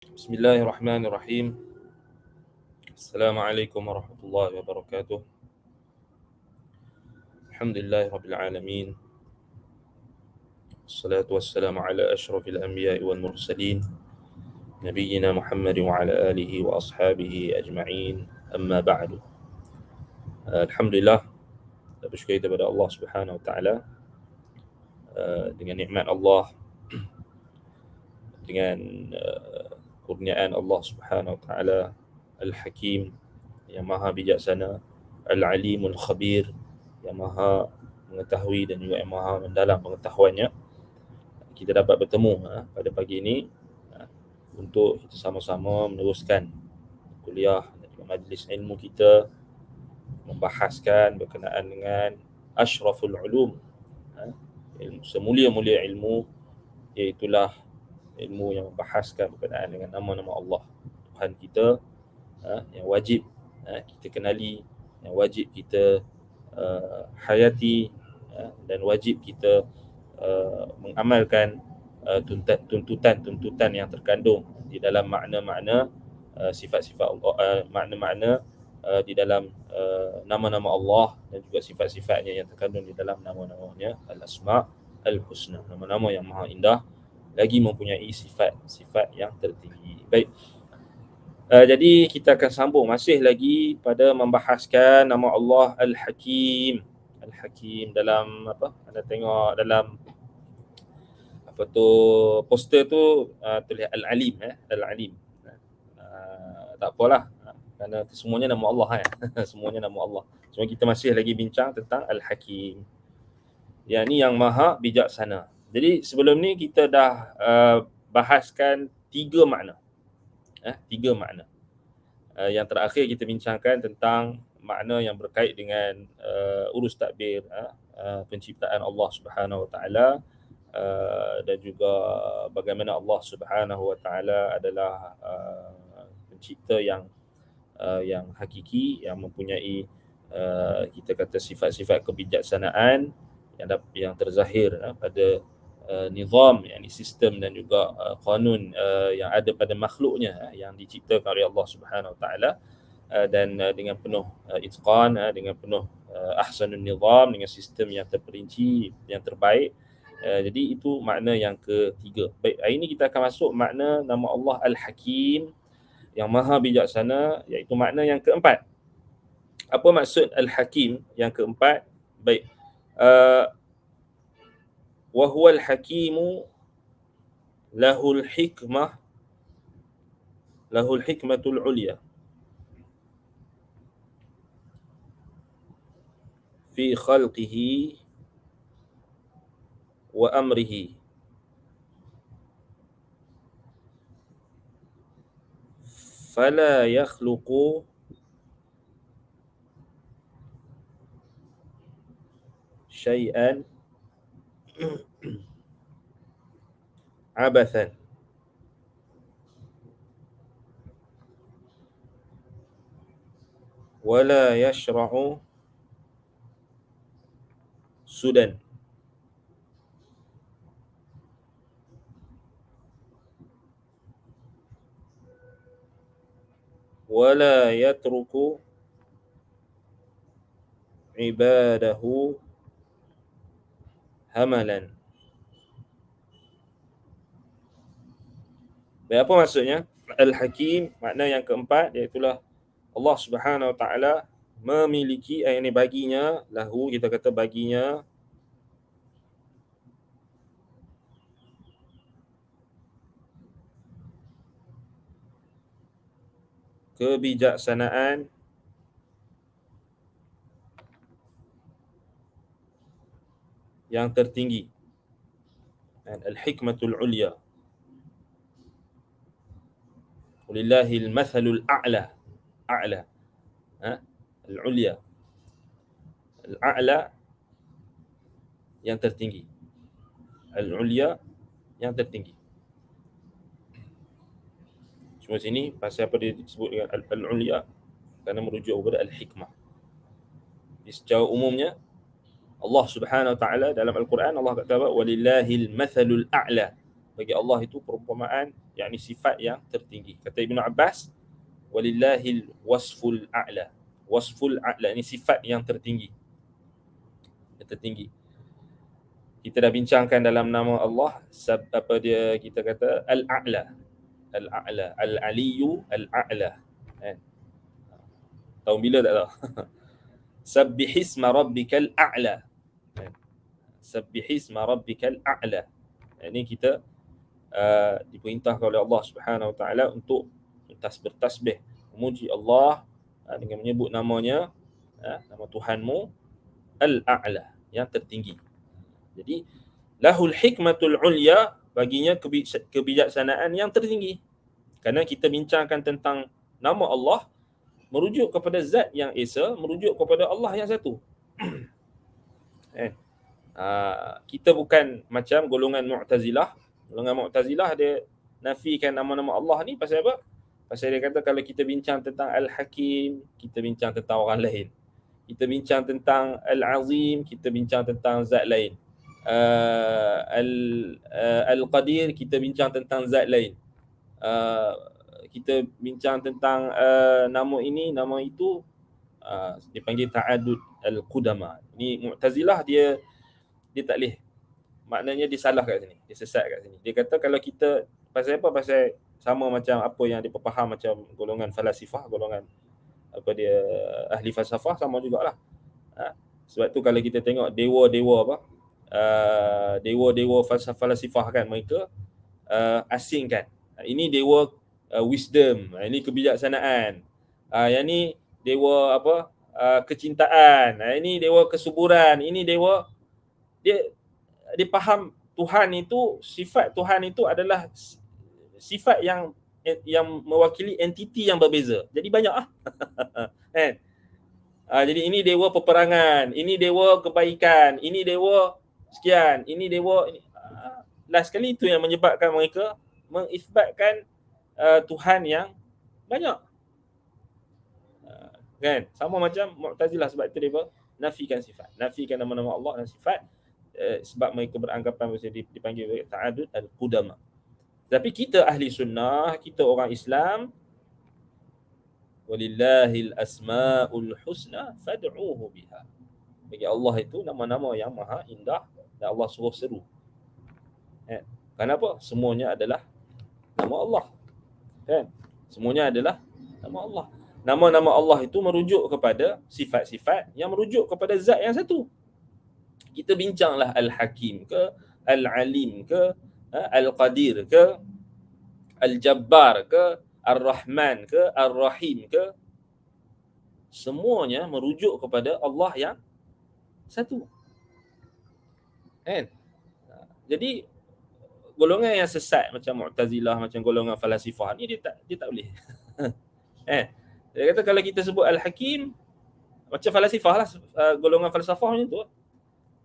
Bismillahirrahmanirrahim. Assalamualaikum warahmatullahi wabarakatuh. Alhamdulillahirabbil alamin. Wassalatu wassalamu ala asyrafil anbiya'i wal mursalin nabiyyina Muhammad wa ala alihi wa ashabihi ajma'in. Amma ba'du. Alhamdulillah, kita bersyukur kepada Allah Subhanahu wa taala dengan nikmat Allah, dengan kurniaan Allah Subhanahu wa taala Al-Hakim, yang maha bijaksana, Al-Alimul Khabir, yang maha mengetahui dan juga yang maha mendalam pengetahuannya. Kita dapat bertemu pada pagi ini untuk kita sama-sama meneruskan kuliah dan juga majlis ilmu kita, membahaskan berkenaan dengan asyraful ulum, ilmu, semulia-mulia ilmu, iaitulah ilmu yang membahaskan berkenaan dengan nama-nama Allah Tuhan kita, yang wajib kita kenali, yang wajib kita hayati, dan wajib kita mengamalkan tuntutan-tuntutan yang terkandung di dalam makna-makna sifat-sifat Allah, makna-makna di dalam nama-nama Allah dan juga sifat-sifatnya yang terkandung di dalam nama-namanya Al-Asma' Al-Husna, nama-nama yang maha indah lagi mempunyai sifat-sifat yang tertinggi. Baik. Jadi kita akan sambung masih lagi pada membahaskan nama Allah Al-Hakim. Al-Hakim dalam apa? Anda tengok dalam apa tu poster tu tulis Al-Alim, Al-Alim. Tak apalah, kerana semuanya nama Allah semuanya nama Allah. Cuma kita masih lagi bincang tentang Al-Hakim, yang ni yang maha bijaksana. Jadi sebelum ni kita dah bahaskan tiga makna. Tiga makna. Yang terakhir kita bincangkan tentang makna yang berkait dengan urus takbir, penciptaan Allah Subhanahu Wa Taala, dan juga bagaimana Allah Subhanahu Wa Taala adalah pencipta yang hakiki, yang mempunyai kita kata sifat-sifat kebijaksanaan yang terzahir pada nizam, yakni sistem dan juga qanun yang ada pada makhluknya yang diciptakan oleh Allah Subhanahu Wa Taala, dan dengan penuh itqan, dengan penuh ahsanun nizam, dengan sistem yang terperinci, yang terbaik. Jadi itu makna yang ketiga. Baik, hari ini kita akan masuk makna nama Allah Al-Hakim, yang maha bijaksana, iaitu makna yang keempat. Apa maksud Al-Hakim yang keempat? Baik, wa huwal hakimu lahul hikmatul ulya fi khalqihi wa amrihi fala yakhluqu syai'an abathan wala yashra'u sudan wala yatruku ibadahu hamalan. Baik, apa maksudnya? Al-Hakim, makna yang keempat, iaitulah Allah Subhanahu Wa Taala memiliki, ini baginya, lahu kita kata baginya, kebijaksanaan yang tertinggi, al-hikmatul ulya, walillahil mathalul a'la, al-ulya, al-a'la yang tertinggi, al-ulya yang tertinggi. Cuma sini pasal apa dia disebut dengan al-ulya, kerana merujuk kepada al-hikmah. Secara umumnya Allah Subhanahu Wa Taala dalam Al-Quran, Allah kata apa? Walillahil mathalul a'la, bagi Allah itu perumpamaan, yakni sifat yang tertinggi. Kata Ibnu Abbas, walillahil wasful a'la. Wasful a'la ini sifat yang tertinggi. Yang tertinggi. Kita dah bincangkan dalam nama Allah, apa dia, kita kata al-a'la. Al-a'la, al-aliyu al-a'la. Tahu bila tak tahu? Sabbihisma rabbikal a'la. Sabbihisma rabbikal a'la. Ini kita diperintahkan oleh Allah Subhanahu Wa Taala untuk bertasbih, memuji Allah dengan menyebut namanya, nama Tuhanmu al-a'la, yang tertinggi. Jadi lahul hikmatul ulya, baginya kebijaksanaan yang tertinggi. Kerana kita bincangkan tentang nama Allah, merujuk kepada zat yang esa, merujuk kepada Allah yang satu. Kita bukan macam golongan Mu'tazilah. Golongan Mu'tazilah dia nafikan nama-nama Allah ni pasal apa? Pasal dia kata kalau kita bincang tentang Al-Hakim, kita bincang tentang orang lain. Kita bincang tentang Al-Azim, kita bincang tentang zat lain. Al-Qadir, kita bincang tentang zat lain. Kita bincang tentang nama ini, nama itu, dipanggil ta'adud al-qudama. Ni Mu'tazilah dia tak boleh. Maknanya dia salah kat sini, dia sesat kat sini. Dia kata kalau kita, pasal apa? Pasal sama macam apa yang diperfaham macam golongan falasifah, golongan apa dia, ahli falsafah, sama jugalah. Sebab tu kalau kita tengok dewa-dewa apa, dewa-dewa falasifah kan, mereka asingkan. Ini dewa wisdom, ini kebijaksanaan. Yang ni dewa apa, kecintaan. Ini dewa kesuburan. Ini dewa, dia faham Tuhan itu, sifat Tuhan itu adalah sifat yang mewakili entiti yang berbeza. Jadi banyak kan? Jadi ini dewa peperangan, ini dewa kebaikan, ini dewa sekian, ini dewa ini. Last sekali itu yang menyebabkan mereka mengisbatkan Tuhan yang banyak. Kan? Sama macam Mu'tazilah, sebab itu dia nafikan sifat, nafikan nama-nama Allah dan sifat, sebab mereka beranggapan mesti dipanggil ta'adud al-qudama. Tapi kita ahli sunnah, kita orang Islam, walillahil asmaul husna fad'uhu biha. Bagi Allah itu nama-nama yang maha indah dan Allah suruh seru. Kenapa? Semuanya adalah nama Allah. Kan? Semuanya adalah nama Allah. Nama-nama Allah itu merujuk kepada sifat-sifat yang merujuk kepada zat yang satu. Kita bincanglah Al-Hakim ke, Al-Alim ke, Al-Qadir ke, Al-Jabbar ke, Ar-Rahman ke, Ar-Rahim ke, semuanya merujuk kepada Allah yang satu. Kan? Jadi golongan yang sesat macam Mu'tazilah, macam golongan falasifah ni dia tak boleh. Dia kata kalau kita sebut Al-Hakim, macam falasifah lah, golongan falsafah macam tu.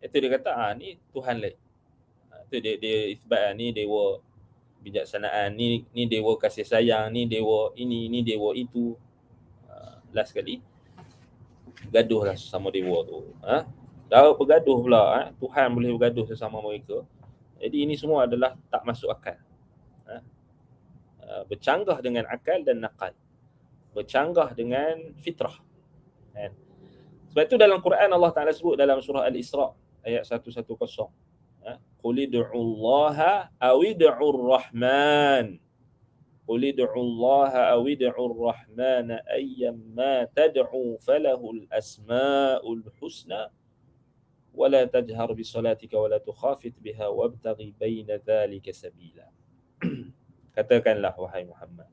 Itu dia kata ni Tuhan lain. Itu dia isbat, ni dewa bijaksanaan, ni dewa kasih sayang, ni dewa ini, ni dewa itu. Last sekali gaduhlah sesama dewa tu. Dah bergaduh pula, Tuhan boleh bergaduh sesama mereka. Jadi ini semua adalah tak masuk akal. Bercanggah dengan akal dan nakal. Bercanggah dengan fitrah. Sebab itu dalam Quran Allah Ta'ala sebut dalam surah Al-Isra ayat 110. Qul ud'ullaha aw ud'ur rahman. Qul ud'ullaha aw ud'ur rahman ayyamma tad'u falahul asmaul husna wa la tajhar bi salatika wa la tukhafit biha wabtaghi baina dhalika sabila. Katakanlah wahai Muhammad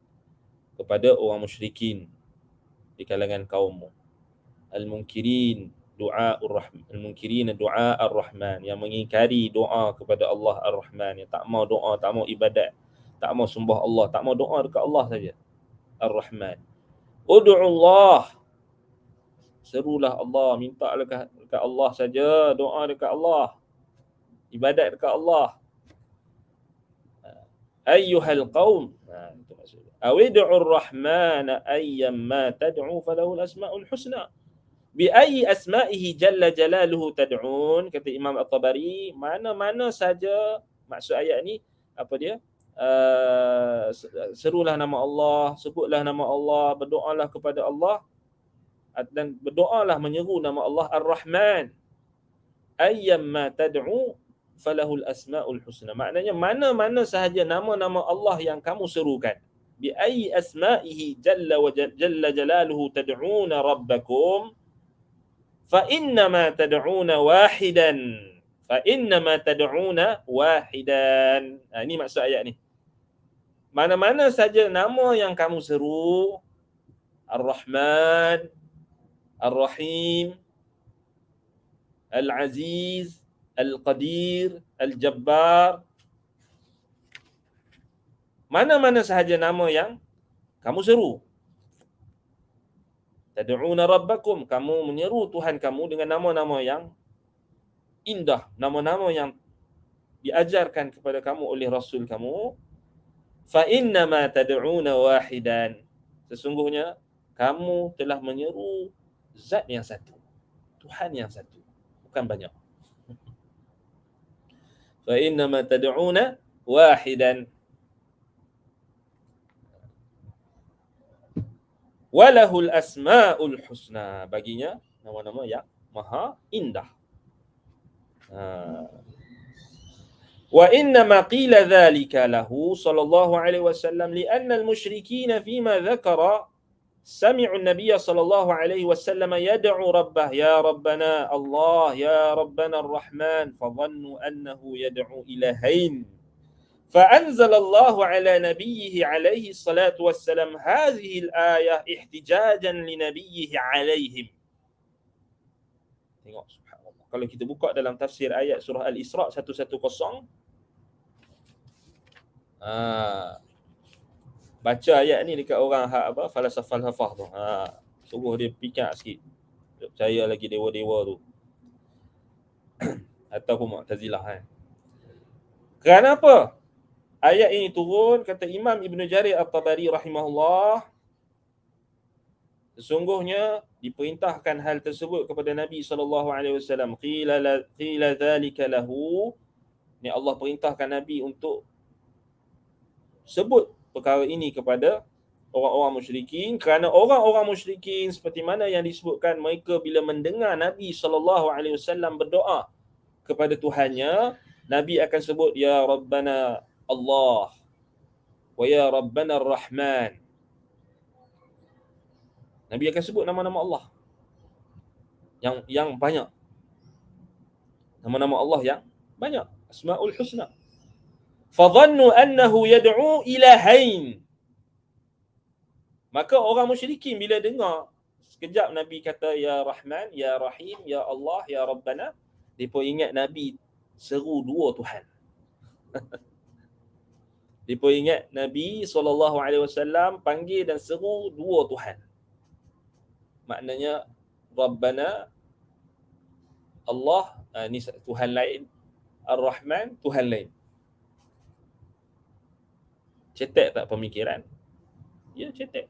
kepada orang musyrikin di kalangan kaummu, al-munkirin du'a ar-rahman, al-munkirin du'a ar-rahman, yang mengingkari doa kepada Allah ar-Rahman, yang tak mau doa, tak mau ibadat, tak mau sembah Allah, tak mau doa dekat Allah saja. Ar-Rahman. Ud'u Allah, serulah Allah, minta dekat Allah saja, doa dekat Allah, ibadat dekat Allah. Ayyuhal qaum, itu maksudnya. Awid'ur rahman ayyamma tad'u falahul asmaul husna. Bi ayyi asma'ihi jalla jalaluhu tad'un, kata Imam At-Tabari, mana-mana saja, maksud ayat ni, apa dia? Serulah nama Allah, sebutlah nama Allah, berdoalah kepada Allah dan berdoalah menyeru nama Allah Ar-Rahman. Ayyamma tad'u falahul asmaul husna. Maknanya mana-mana sahaja nama-nama Allah yang kamu serukan. Bi ayyi asma'ihi jalla jalaluhu tad'una rabbakum fa innama tad'una wahidan. Fa innama tad'una wahidan. Ini maksud ayat ni. Mana-mana saja nama yang kamu seru, Ar-Rahman, Ar-Rahim, Al-Aziz, Al-Qadir, Al-Jabbar. Mana-mana sahaja nama yang kamu seru. Tad'una rabbakum, kamu menyeru Tuhan kamu dengan nama-nama yang indah, nama-nama yang diajarkan kepada kamu oleh Rasul kamu. Fa innama tad'una wahidan. Sesungguhnya kamu telah menyeru zat yang satu, Tuhan yang satu, bukan banyak. Fa innama tad'una wahidan. Walahul asmaul husna, baginya nama-nama yang maha indah. Wa inna ma qila dhalika lahu sallallahu alaihi wasallam li'anna al-musyrikin fima dhakara sami'u an-nabiy sallallahu alaihi wasallam yad'u rabbah ya rabbana Allah ya rabbana ar-rahman fa dhannu annahu yad'u ilahain. فأنزل الله على نبيه عليه الصلاة والسلام هذه الآية احتجاجا لنبيه عليهم. Tengok, subhanallah. Kalau kita buka dalam tafsir ayat surah Al-Isra 110, baca ayat ni dekat orang apa falsafah tu. Suruh dia fikir sikit. Tak percaya lagi dewa-dewa tu. Ataupun Mu'tazilah. Kerana apa? Ayat ini turun, kata Imam Ibn Jarir At-Tabari rahimahullah, sesungguhnya diperintahkan hal tersebut kepada Nabi SAW. Qila dhalika lahu. Ni Allah perintahkan Nabi untuk sebut perkara ini kepada orang-orang musyrikin, kerana orang-orang musyrikin seperti mana yang disebutkan, mereka bila mendengar Nabi SAW berdoa kepada Tuhannya, Nabi akan sebut ya Rabbana Allah wa ya Rabbana Ar-Rahman. Nabi akan sebut nama-nama Allah yang banyak. Nama-nama Allah yang banyak, Asmaul Husna. Fadhannu annahu yad'u ilahain. Maka orang musyrikin bila dengar sekejap Nabi kata ya Rahman, ya Rahim, ya Allah, ya Rabbana, mereka ingat Nabi seru dua Tuhan. Mereka ingat Nabi SAW panggil dan seru dua Tuhan. Maknanya Rabbana Allah, ni Tuhan lain, Ar-Rahman Tuhan lain. Cetek tak pemikiran? Ya, cetek.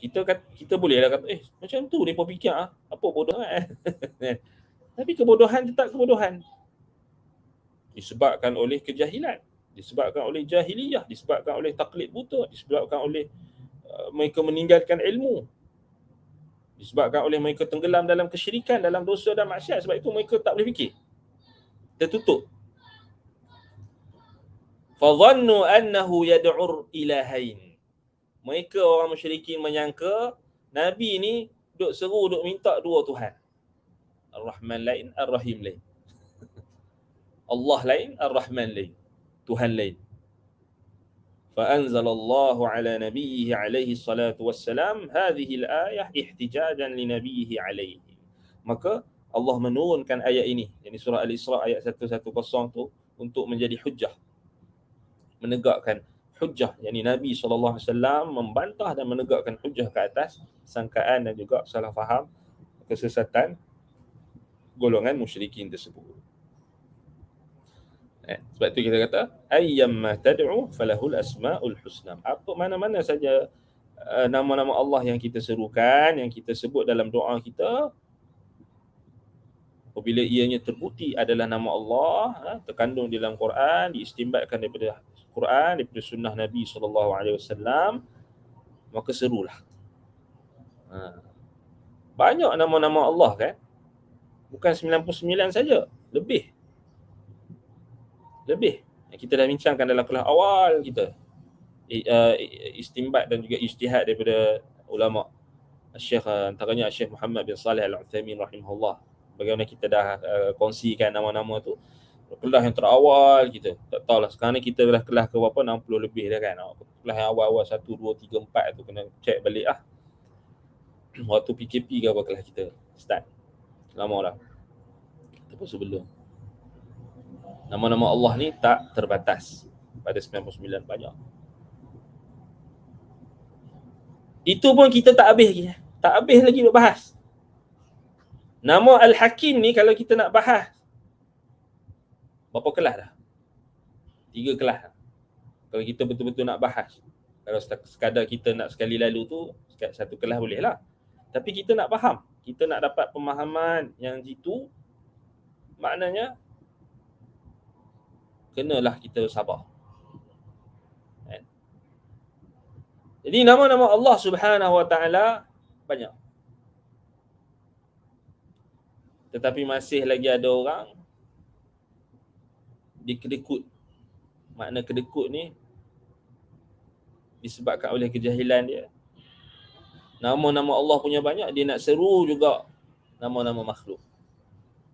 Kita bolehlah kata macam tu depa fikir apa bodoh Tapi kebodohan tetap kebodohan. Disebabkan oleh kejahilan, disebabkan oleh jahiliyah, disebabkan oleh taklid buta, disebabkan oleh mereka meninggalkan ilmu, disebabkan oleh mereka tenggelam dalam kesyirikan, dalam dosa dan maksiat. Sebab itu mereka tak boleh fikir, tertutup. Fadhannu annahu yad'ur ilahain. Mereka orang musyrikin menyangka Nabi ni duk seru, duk minta dua Tuhan. Ar-Rahman lain, Ar-Rahim lain. Allah lain, Ar-Rahman lain, Tuhan lain. فأنزل الله على نبيه عليه الصلاة والسلام هذه الآية احتجاجا لنبيه عليه. Maka Allah menurunkan ayat ini, yakni surah Al-Isra ayat 110 tu, untuk menjadi hujjah, menegakkan hujjah, yakni Nabi SAW membantah dan menegakkan hujjah ke atas sangkaan dan juga salah faham, kesesatan golongan musyrikin tersebut. Sebab tu kita kata ayyamma tad'u falahul asmaul husna. Apa mana-mana saja nama-nama Allah yang kita serukan, yang kita sebut dalam doa kita, apabila ianya terbukti adalah nama Allah, terkandung dalam Quran, diistimbatkan daripada Quran, daripada sunnah Nabi SAW, maka serulah. Banyak nama-nama Allah kan, bukan 99 saja, lebih. Kita dah bincangkan dalam kelas awal kita, istimbat dan juga ijtihad daripada ulama Syekh, antaranya Syekh Muhammad bin Salih Al-Utsaimin rahimahullah. Bagaimana kita dah kongsikan nama-nama tu kelas yang terawal kita. Tak tahulah sekarang ni kita dah kelas ke berapa, 60 lebih dah kan. Kelas yang awal-awal 1 2 3 4 tu kena check balik lah. Waktu PKP ke apa kelas kita start. Lama dah. Ataupun sebelum. Nama-nama Allah ni tak terbatas. Pada 99 banyak. Itu pun kita tak habis lagi. Tak habis lagi nak bahas. Nama Al-Hakim ni kalau kita nak bahas, berapa kelas dah? 3 kelas dah. Kalau kita betul-betul nak bahas. Kalau sekadar kita nak sekali lalu tu, satu kelas boleh lah. Tapi kita nak faham. Kita nak dapat pemahaman yang jitu, maknanya kenalah kita sabar. Jadi nama-nama Allah Subhanahu Wa Taala banyak. Tetapi masih lagi ada orang dikedekut. Makna kedekut ni disebabkan oleh kejahilan dia. Nama-nama Allah punya banyak, dia nak seru juga nama-nama makhluk.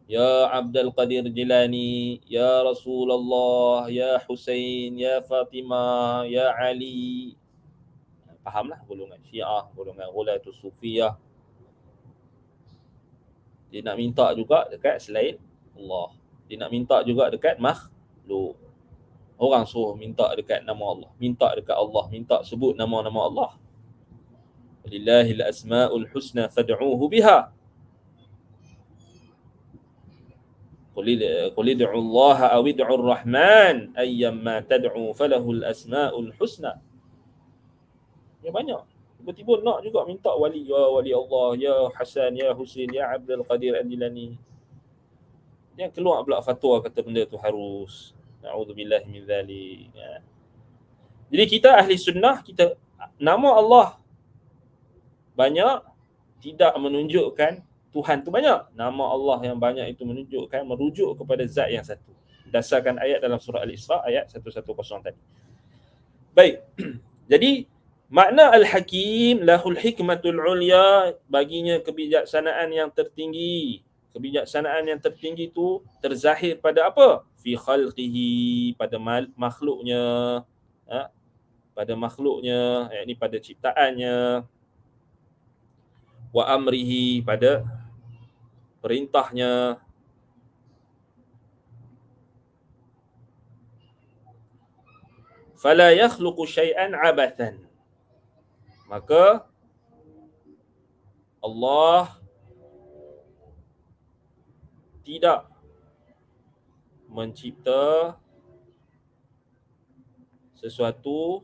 Ya Abdul Qadir Jilani, Ya Rasulullah, Ya Husain, Ya Fatimah, Ya Ali. Fahamlah golongan Syiah, golongan Ghulatus Sufiyah. Dia nak minta juga dekat selain Allah. Dia nak minta juga dekat makhluk. Orang suruh minta dekat nama Allah, minta dekat Allah, minta sebut nama-nama Allah. Walillahil asmaul husna fad'uuhu biha. Qul id'u Allah aw id'u ar-Rahman ayyamma tad'u falahul asmaul husna. Ya banyak. Tiba-tiba nak juga minta wali, ya wali Allah, ya Hasan, ya Husain, ya Abdul Qadir Al-Jilani. Dia keluar pula fatwa kata benda tu harus. Na'udzubillah min dzalik. Jadi kita ahli sunnah, kita nama Allah banyak tidak menunjukkan Tuhan tu banyak. Nama Allah yang banyak itu menunjukkan, merujuk kepada zat yang satu. Dasarkan ayat dalam surah Al-Isra ayat 110 tadi. Baik. Jadi makna Al-Hakim, lahul hikmatul ulya, baginya kebijaksanaan yang tertinggi. Kebijaksanaan yang tertinggi itu terzahir pada apa? Fi khalqihi, pada makhluknya. Pada makhluknya, yakni pada ciptaannya. Wa amrihi, pada perintahnya. Fala yakhluqu syai'an abathan. Maka Allah tidak mencipta sesuatu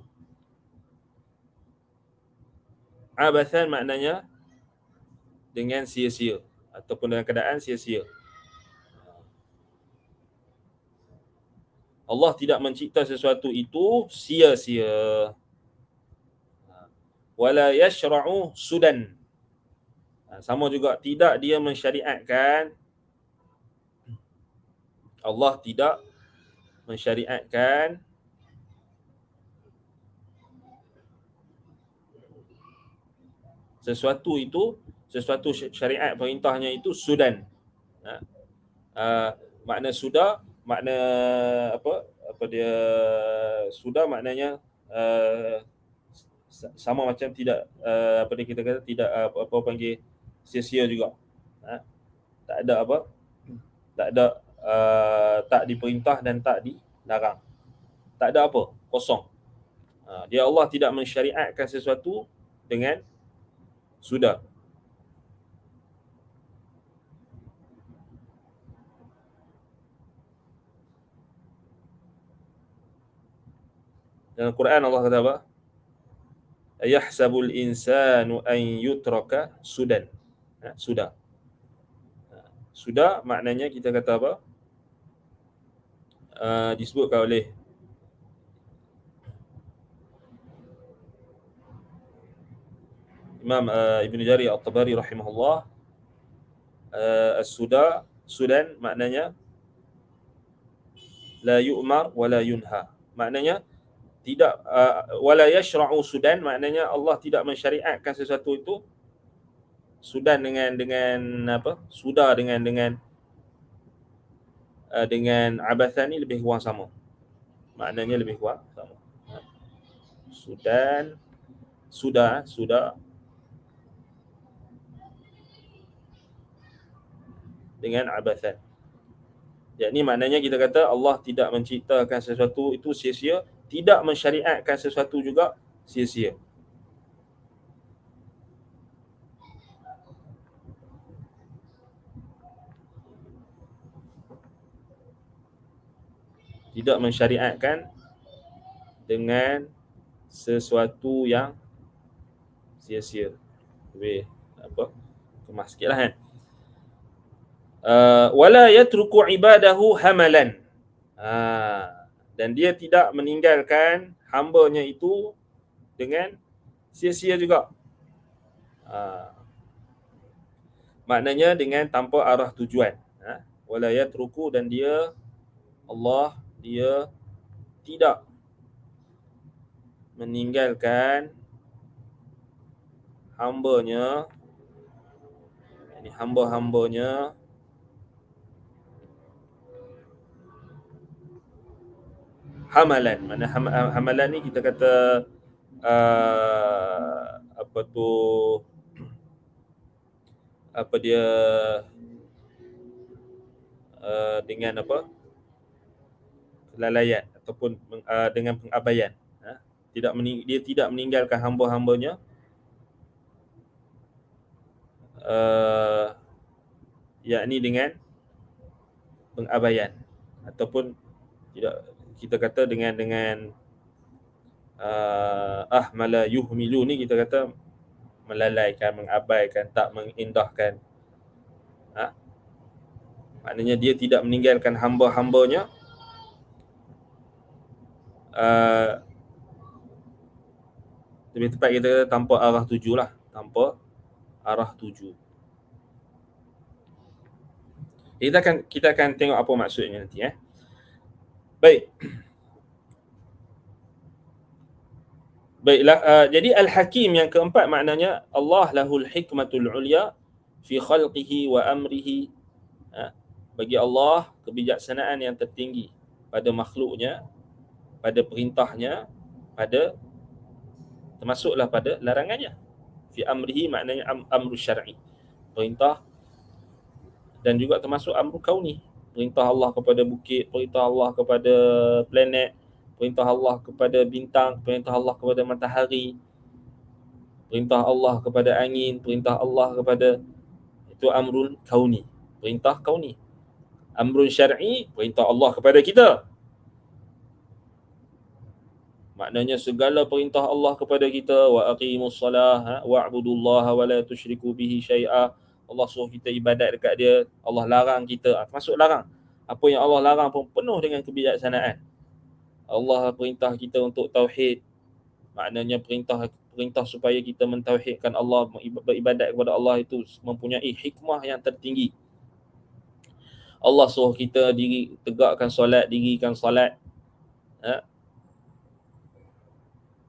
abathan, maknanya dengan sia-sia ataupun dalam keadaan sia-sia. Allah tidak mencipta sesuatu itu sia-sia. Wala yashra'u sudan. Sama juga tidak dia mensyariatkan, Allah tidak mensyariatkan sesuatu itu, sesuatu syariat perintahnya itu sudan. Makna sudah, makna apa dia sudah maknanya sama macam tidak apa dia kita kata tidak apa panggil sia-sia juga. Tak ada apa? Tak ada tak diperintah dan tak dilarang. Tak ada apa? Kosong. Dia Allah tidak mensyariatkan sesuatu dengan sudah. Dalam Quran Allah kata apa? Ayahsabul insanu an yutraka sudan. Sudah. Sudah maknanya kita kata apa? Disebutkan oleh Imam Ibn Jarir At-Tabari rahimahullah, Sudan maknanya la yu'mar wa la yunha. Maknanya tidak, wala yashra'u Sudan maknanya Allah tidak mensyariatkan sesuatu itu. Sudan dengan apa? Sudah dengan abathan ni lebih kurang sama. Maknanya lebih kurang sama. Sudan, sudah dengan abathan. Yakni maknanya kita kata Allah tidak menciptakan sesuatu itu sia-sia, tidak mensyariatkan sesuatu juga sia-sia. Tidak mensyariatkan dengan sesuatu yang sia-sia. Lebih apa? Kemas sikitlah kan. Wala yatruku ibadahu hamalan. Dan dia tidak meninggalkan hamba-Nya itu dengan sia-sia juga. Maknanya dengan tanpa arah tujuan. Wala yatruku, dan dia Allah dia tidak meninggalkan hamba-Nya, ini hamba-hamba-Nya hamalan. Mana hamalan ni kita kata apa tu, apa dia, dengan apa, kelalaian ataupun dengan pengabaian. Dia tidak meninggalkan hamba-hamba-Nya yakni dengan pengabaian, ataupun tidak, kita kata dengan ahmala yuhmilu ni kita kata melalaikan, mengabaikan, tak mengindahkan. Maknanya dia tidak meninggalkan hamba-hamba-Nya lebih tepat kita kata tanpa arah tuju lah, tanpa arah tuju. Kita akan tengok apa maksudnya nanti. Baik. Baiklah, jadi Al-Hakim yang keempat maknanya Allah lahul hikmatul ulya fi khalqihi wa amrihi. Bagi Allah kebijaksanaan yang tertinggi pada makhluknya, pada perintahnya, pada termasuklah pada larangannya. Fi amrihi maknanya amru syar'i, perintah, dan juga termasuk amru kauni, perintah Allah kepada bukit, perintah Allah kepada planet, perintah Allah kepada bintang, perintah Allah kepada matahari, perintah Allah kepada angin, perintah Allah kepada, itu amrul kauni, perintah kauni. Amrun syar'i, perintah Allah kepada kita. Maknanya segala perintah Allah kepada kita, wa aqimus salah wa'budullaha wa la tusyriku bihi syai'a. Allah suruh kita ibadat dekat dia, Allah larang kita, termasuk larang. Apa yang Allah larang pun penuh dengan kebijaksanaan. Allah perintah kita untuk tauhid, maknanya perintah supaya kita mentauhidkan Allah, beribadat kepada Allah itu mempunyai hikmah yang tertinggi. Allah suruh kita tegakkan solat, dirikan solat.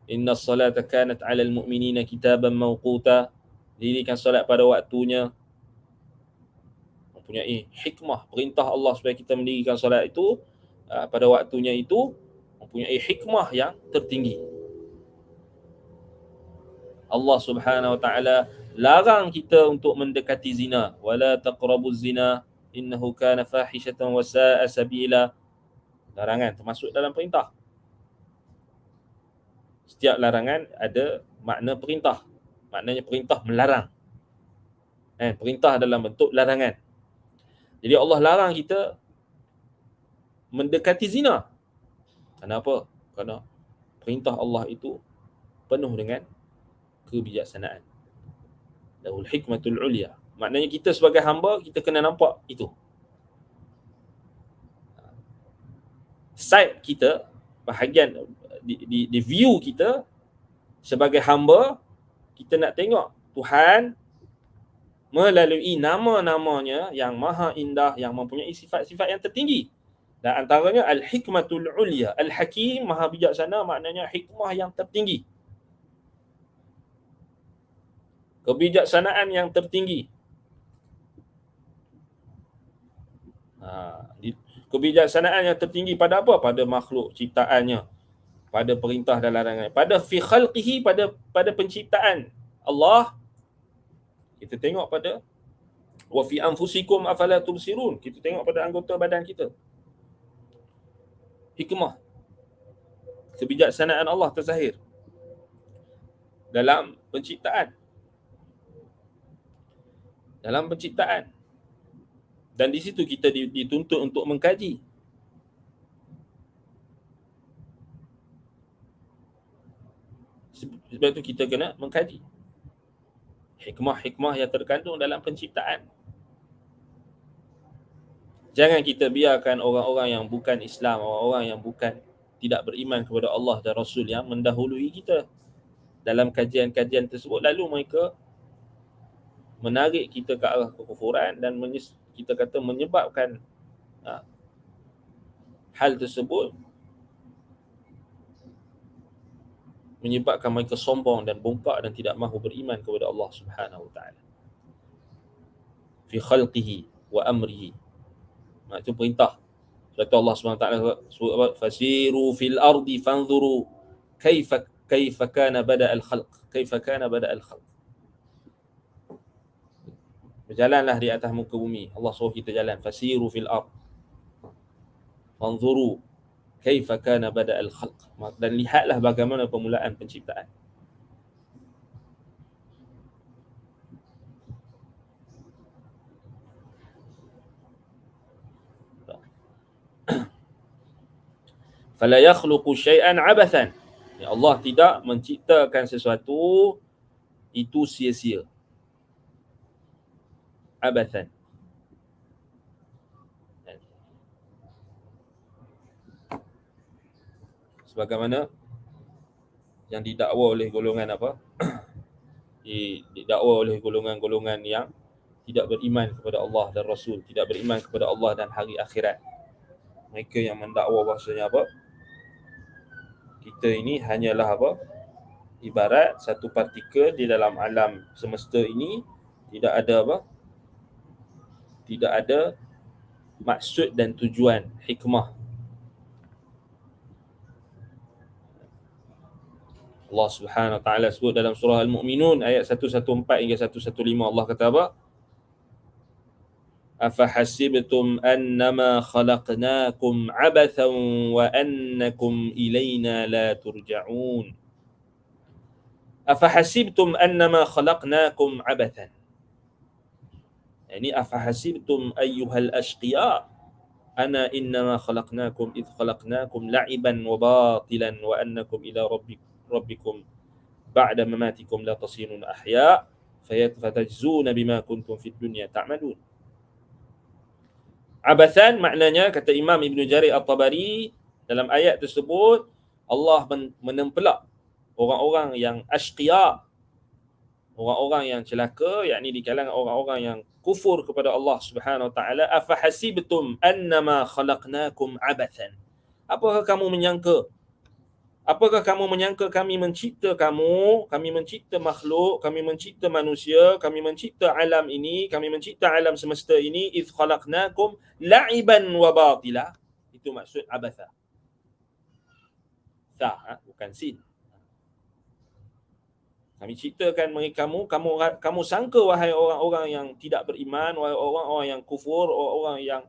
Inna salata kanat 'alal mu'minina kitaban mawquta. Dirikan solat pada waktunya. Mempunyai hikmah. Perintah Allah supaya kita mendirikan solat itu pada waktunya itu mempunyai hikmah yang tertinggi. Allah Subhanahu wa taala larang kita untuk mendekati zina. Wala taqrabuz zina innahu kana fahishatan wa sa'a sabila. Larangan termasuk dalam perintah. Setiap larangan ada makna perintah. Maknanya perintah melarang. Perintah dalam bentuk larangan. Jadi Allah larang kita mendekati zina. Kenapa? Kerana perintah Allah itu penuh dengan kebijaksanaan. Lahul hikmatul ulya. Maknanya kita sebagai hamba, kita kena nampak itu. Side kita, bahagian di view kita sebagai hamba, kita nak tengok Tuhan melalui nama-namanya yang maha indah, yang mempunyai sifat-sifat yang tertinggi. Dan antaranya Al-Hikmatul Ulia. Al-Hakim, maha bijaksana, maknanya hikmah yang tertinggi. Kebijaksanaan yang tertinggi. Kebijaksanaan yang tertinggi pada apa? Pada makhluk ciptaannya, pada perintah dan larangan, pada fi khalqihi, pada penciptaan Allah. Kita tengok pada wa fi anfusikum afala tubsirun, kita tengok pada anggota badan kita. Hikmah, kebijaksanaan Allah terzahir dalam penciptaan. Dan di situ kita dituntut untuk mengkaji. Sebab itu kita kena mengkaji hikmah-hikmah yang terkandung dalam penciptaan. Jangan kita biarkan orang-orang yang bukan Islam, orang-orang yang tidak beriman kepada Allah dan Rasul yang mendahului kita dalam kajian-kajian tersebut, lalu mereka menarik kita ke arah kekufuran dan kita kata menyebabkan hal tersebut menyebabkan mereka sombong dan bongkak dan tidak mahu beriman kepada Allah Subhanahu wa taala. Fi khalqihi wa amrihi. Itu perintah. Sebab Allah Subhanahu wa taala sebut apa? Fasiru fil ardi fanzuru kaifa kana bada al-khalq. Kaifa kana bada al-khalq. Berjalanlah di atas muka bumi. Allah suruh kita jalan. Fasiru fil ard. Fanzuru kaifa kana bada al-khalq. Dan lihatlah bagaimana permulaan penciptaan. Fala yakhluqu syai'an 'abathan. Ya, Allah tidak menciptakan sesuatu itu sia-sia. Abathan. Sebagaimana yang didakwa oleh golongan apa? Didakwa oleh golongan-golongan yang tidak beriman kepada Allah dan Rasul, tidak beriman kepada Allah dan hari akhirat. Mereka yang mendakwa bahasanya apa? Kita ini hanyalah apa? Ibarat satu partikel di dalam alam semesta ini, tidak ada apa? Tidak ada maksud dan tujuan, hikmah. Allah Subhanahu wa taala sebut dalam surah Al-Mu'minun ayat 114 hingga 115, Allah kata apa? Afahasibtum annama khalaqnakum 'abathan wa annakum ilayna la turja'un. Afahasibtum annama khalaqnakum 'abathan. Ini afahasibtum ayyuhal ashqiya ana innama khalaqnakum idh khalaqnakum la'iban wa batilan wa annakum ila rabbikum ba'da mamatikum la tasirun ahya fatajzuna bima kuntum fid dunya ta'malun. Abathan maknanya, kata Imam Ibn Jarir At-Tabari, dalam ayat tersebut Allah menempelak orang-orang yang ashqiya, orang-orang yang celaka, yakni di kalangan orang-orang yang kufur kepada Allah Subhanahu wa taala. Afahasibtum annama khalaqnakum abathan. Apakah kamu menyangka kami mencipta kamu, kami mencipta makhluk, kami mencipta manusia, kami mencipta alam ini, kami mencipta alam semesta ini, idh khalaqnakum la'iban wa batila. Itu maksud abatha. Bukan sin. Kami ciptakan kamu sangka, wahai orang-orang yang tidak beriman, wahai orang-orang yang kufur, orang-orang yang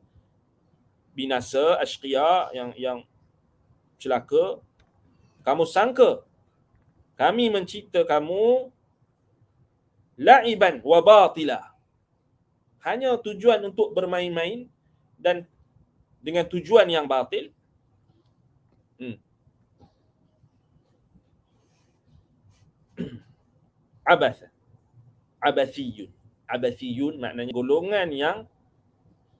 binasa, ashqiya, yang celaka, kamu sangka kami mencipta kamu la'iban wa batila, hanya tujuan untuk bermain-main dan dengan tujuan yang batil. Abatha, abathiyun, Abathiyun maknanya golongan yang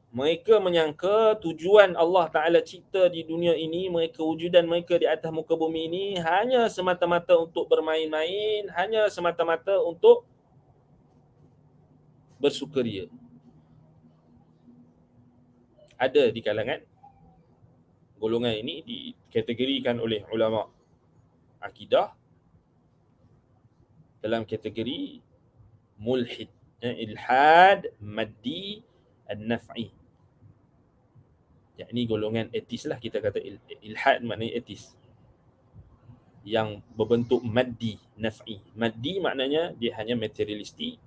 mereka menyangka tujuan Allah Ta'ala cipta di dunia ini, mereka wujudan mereka di atas muka bumi ini hanya semata-mata untuk bermain-main, hanya semata-mata untuk bersukaria. Ada di kalangan golongan ini dikategorikan oleh ulama akidah dalam kategori mulhid, ilhad maddi an-naf'i. Yakni golongan etis lah, kita kata ilhad maknanya etis yang berbentuk maddi naf'i. Maddi maknanya dia hanya materialistik,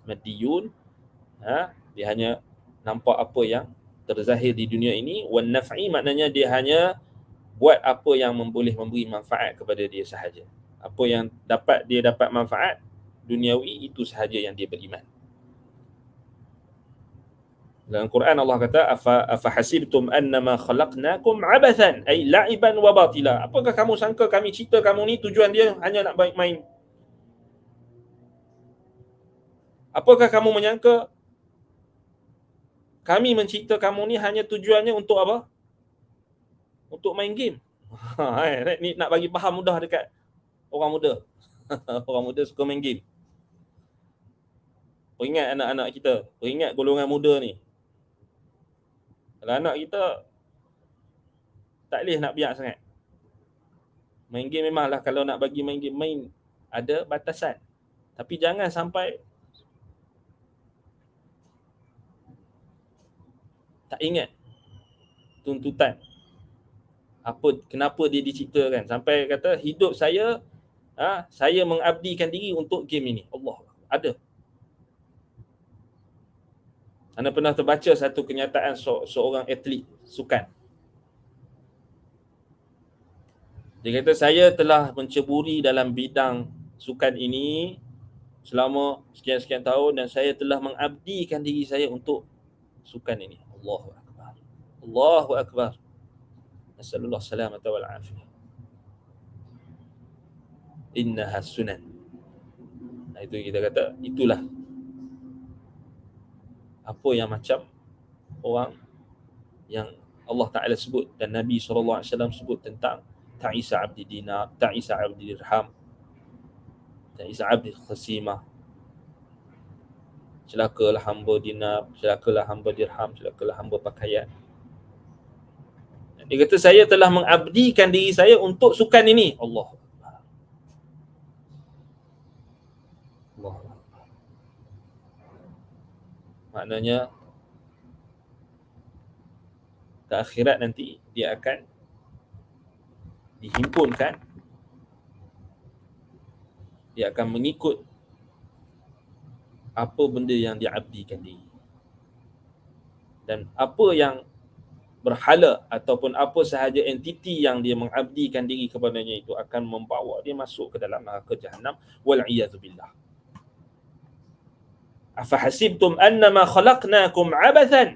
maddiyun, dia hanya nampak apa yang terzahir di dunia ini. Wan naf'i maknanya dia hanya buat apa yang boleh memberi manfaat kepada dia sahaja. Apa yang dia dapat manfaat duniawi, itu sahaja yang dia beriman. Dalam Quran Allah kata afa hasibtum annama khalaqnakum abathan ay la'iban wa batila. Apakah kamu sangka kami cipta kamu ni tujuan dia hanya nak baik main? Apakah kamu menyangka kami mencipta kamu ni hanya tujuannya untuk apa? Untuk main game. Ni nak bagi faham mudah dekat orang muda. Orang muda suka main game. Peringat anak-anak kita, peringat golongan muda ni. Kalau anak kita tak boleh nak biar sangat. Main game memanglah kalau nak bagi main game, main ada batasan. Tapi jangan sampai tak ingat tuntutan. Kenapa dia diciptakan. Sampai kata hidup saya, saya mengabdikan diri untuk game ini. Allah, ada. Anda pernah terbaca satu kenyataan seorang atlet sukan. Dia kata, saya telah menceburi dalam bidang sukan ini selama sekian-sekian tahun dan saya telah mengabdikan diri saya untuk sukan ini. Allahu Akbar. Allahu Akbar. Nasallallahu salamata wal afiyah. Innaha sunan. Itu kita kata, itulah apa yang macam orang yang Allah Ta'ala sebut dan Nabi SAW sebut tentang ta'isa abdi dinar, ta'isa abdi dirham, ta'isa abdi khasimah. Celakalah hamba dinar, celakalah hamba dirham, celakalah hamba pakaian. Dia kata, saya telah mengabdikan diri saya untuk sukan ini. Allah. Maknanya ke akhirat nanti dia akan dihimpunkan, dia akan mengikut apa benda yang dia abdikan diri. Dan apa yang berhala ataupun apa sahaja entiti yang dia mengabdikan diri kepadanya itu akan membawa dia masuk ke dalam neraka Jahannam, wal iyadzu billah. Afahasibtum annama khalaqnakum abathan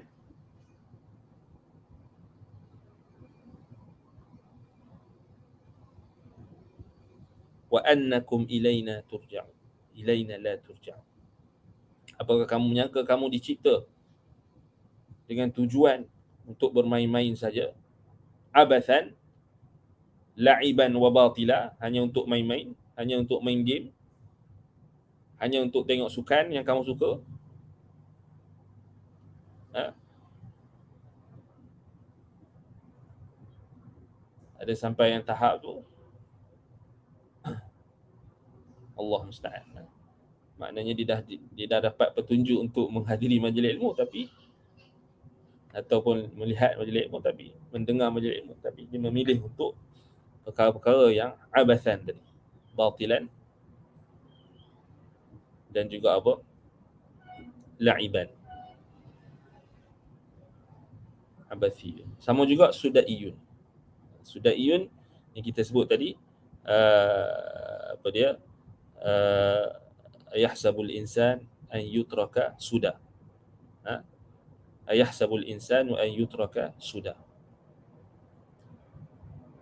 wa annakum ilaina turja'un. Ilaina la turja'un. Apakah kamu menyangka kamu dicipta dengan tujuan untuk bermain-main saja? Abathan, la'iban wa batila, hanya untuk main-main, hanya untuk main game, hanya untuk tengok sukan yang kamu suka. Ada sampai yang tahap tu, Allah musta'an. Maknanya dia dah dapat petunjuk untuk menghadiri majlis ilmu, tapi ataupun melihat majlis ilmu, tapi mendengar majlis ilmu, tapi dia memilih untuk perkara-perkara yang abathan tadi, batilan, dan juga apa? La'iban, abathiyun. Sama juga sudaiyun. Sudaiyun yang kita sebut tadi, apa dia? Ayahsabul insan an yutraka suda. Ayahsabul insanu an yutraka suda.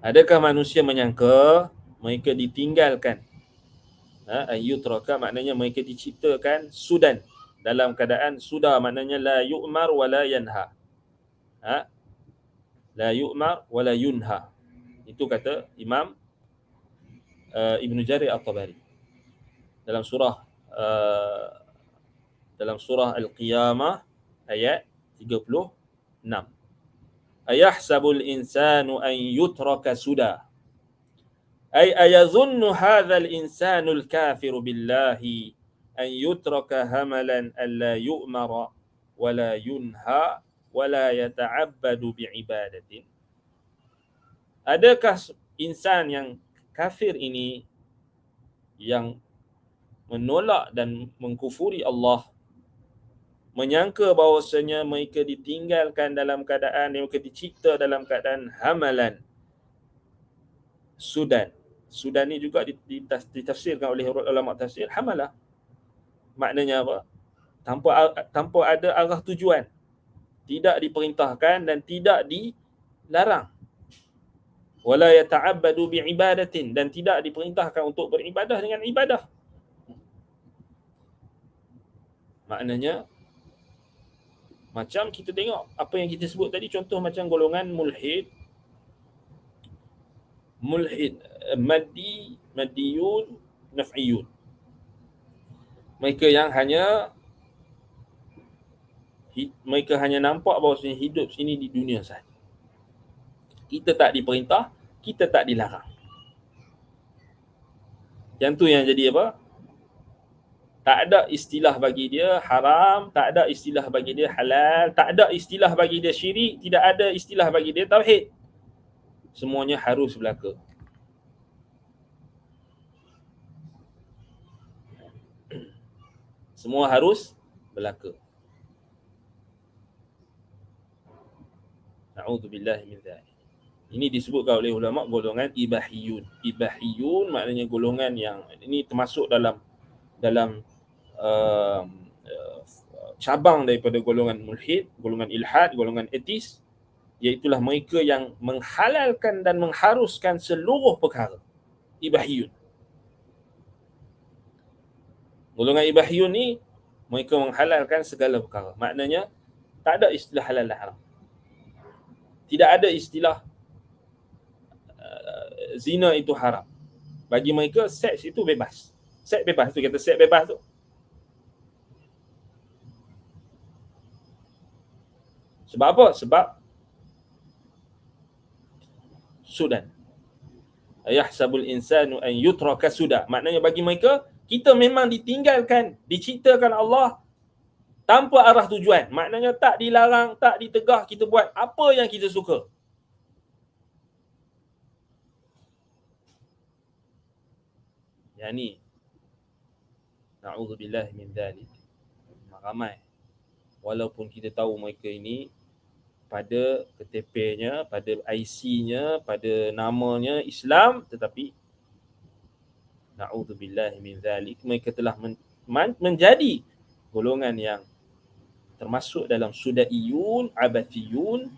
Adakah manusia menyangka mereka ditinggalkan? An yutraka maknanya mereka diciptakan sudan, dalam keadaan sudah, maknanya la yu'mar wa la yanha. La yu'mar wa la yunha. Itu kata Imam Ibn Jarir At-Tabari dalam surah Al-Qiyamah ayat 36. Ayahsabul insanu an yutraka suda. Ay ayadhunnu hadzal insanul kafiru billahi an yutraka hamalan alla yu'mara wa la yunha wa la yata'abbadu bi'ibadatin. Adakah insan yang kafir ini yang menolak dan mengkufuri Allah menyangka bahawasanya mereka ditinggalkan dalam keadaan, mereka dicipta dalam keadaan hamalan, sudan. Sudan ni juga ditafsirkan oleh ulama tafsir, hamalah. Maknanya apa? Tanpa ada arah tujuan. Tidak diperintahkan dan tidak dilarang. Wala yata'abbadu bi'ibadatin, dan tidak diperintahkan untuk beribadah dengan ibadah. Maknanya macam kita tengok apa yang kita sebut tadi, contoh macam golongan mulhid, maddiyun, naf'iyun. Mereka hanya nampak bahawa hidup sini di dunia sahaja. Kita tak diperintah, kita tak dilarang. Yang tu yang jadi apa? Tak ada istilah bagi dia haram, tak ada istilah bagi dia halal, tak ada istilah bagi dia syirik, tidak ada istilah bagi dia tauhid. Semuanya harus belaka. Semua harus belaka. Na'udzubillahi min dzalik. Ini disebutkan oleh ulama golongan ibahiyun. Ibahiyun maknanya golongan yang ini termasuk dalam cabang daripada golongan mulhid, golongan ilhad, golongan etis, iaitulah mereka yang menghalalkan dan mengharuskan seluruh perkara. Ibahiyun. Golongan ibahiyun ni mereka menghalalkan segala perkara. Maknanya tak ada istilah halal dan haram. Tidak ada istilah zina itu haram. Bagi mereka seks itu bebas. Seks bebas tu, kata seks bebas tu. Sebab apa? Sebab sudan. Ayahsabul insanu an yutraka suda. Maknanya bagi mereka, kita memang ditinggalkan, diciptakan Allah tanpa arah tujuan. Maknanya tak dilarang, tak ditegah, kita buat apa yang kita suka. Yang ni, na'udzubillahi min dzalik. Ramai. Walaupun kita tahu mereka ini pada KTP-nya, pada IC-nya, pada namanya Islam, tetapi na'udzubillahi min dzalik, mereka telah menjadi golongan yang termasuk dalam sudaiyun, abathiyun.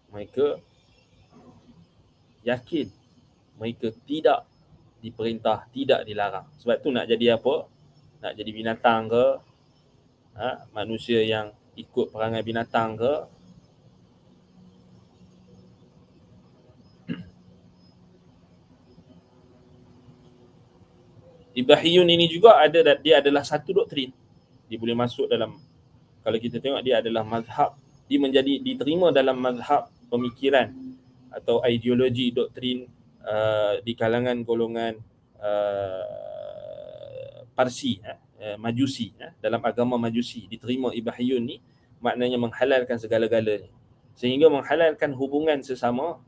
Mereka yakin mereka tidak diperintah, tidak dilarang. Sebab tu nak jadi apa? Nak jadi binatang ke? Manusia yang ikut perangai binatang ke? Ibahiyun ini juga dia adalah satu doktrin. Dia boleh masuk dalam, kalau kita tengok dia adalah mazhab, dia diterima dalam mazhab pemikiran atau ideologi doktrin di kalangan golongan Parsi, Majusi, dalam agama Majusi diterima ibahiyun ni, maknanya menghalalkan segala-galanya, sehingga menghalalkan hubungan sesama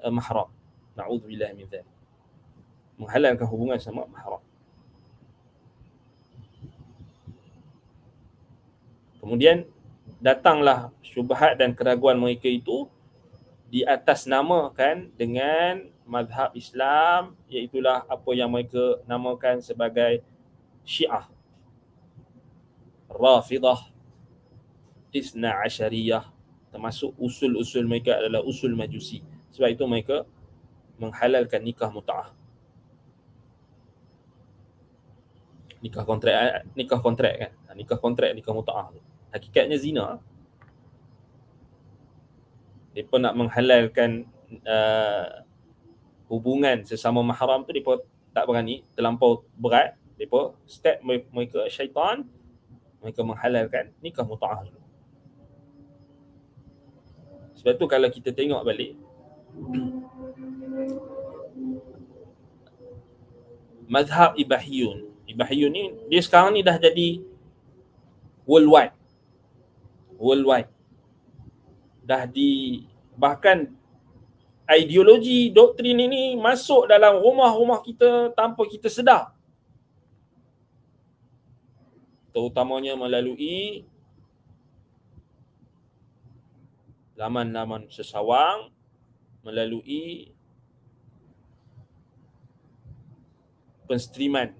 mahram. Na'udzubillah min dzalik. Menghalalkan hubungan sama mahram. Kemudian datanglah syubhat dan keraguan mereka itu di atas namakan dengan mazhab Islam, iaitulah apa yang mereka namakan sebagai Syiah, Rafidah, Isna Asyariyah. Termasuk usul-usul mereka adalah usul Majusi. Sebab itu mereka menghalalkan nikah mut'ah. nikah kontrak kan. Nikah mutaah. Hakikatnya zina. Depa nak menghalalkan hubungan sesama mahram tu, depa tak berani, terlampau berat. Depa step mereka syaitan, mereka menghalalkan nikah mutaah dulu. Sebab tu kalau kita tengok balik, mazhab Ibahiyun ni dia sekarang ni dah jadi worldwide. Dah bahkan ideologi doktrin ini masuk dalam rumah-rumah kita tanpa kita sedar. Terutamanya melalui laman-laman sesawang, melalui penstreaman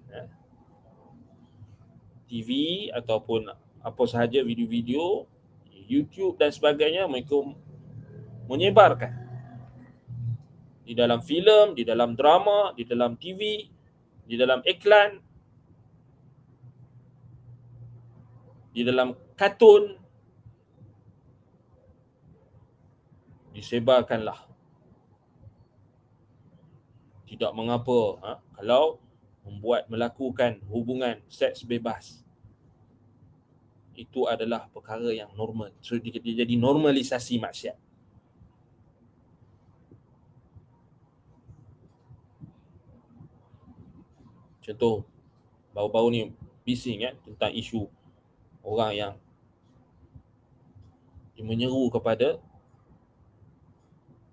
TV ataupun apa sahaja video-video YouTube dan sebagainya. Mereka menyebarkan di dalam filem, di dalam drama, di dalam TV, di dalam iklan, di dalam kartun, disebarkanlah. Tidak mengapa kalau melakukan hubungan seks bebas. Itu adalah perkara yang normal. So dia jadi normalisasi maksiat. Contoh, baru-baru ni bising tentang isu orang yang menyeru kepada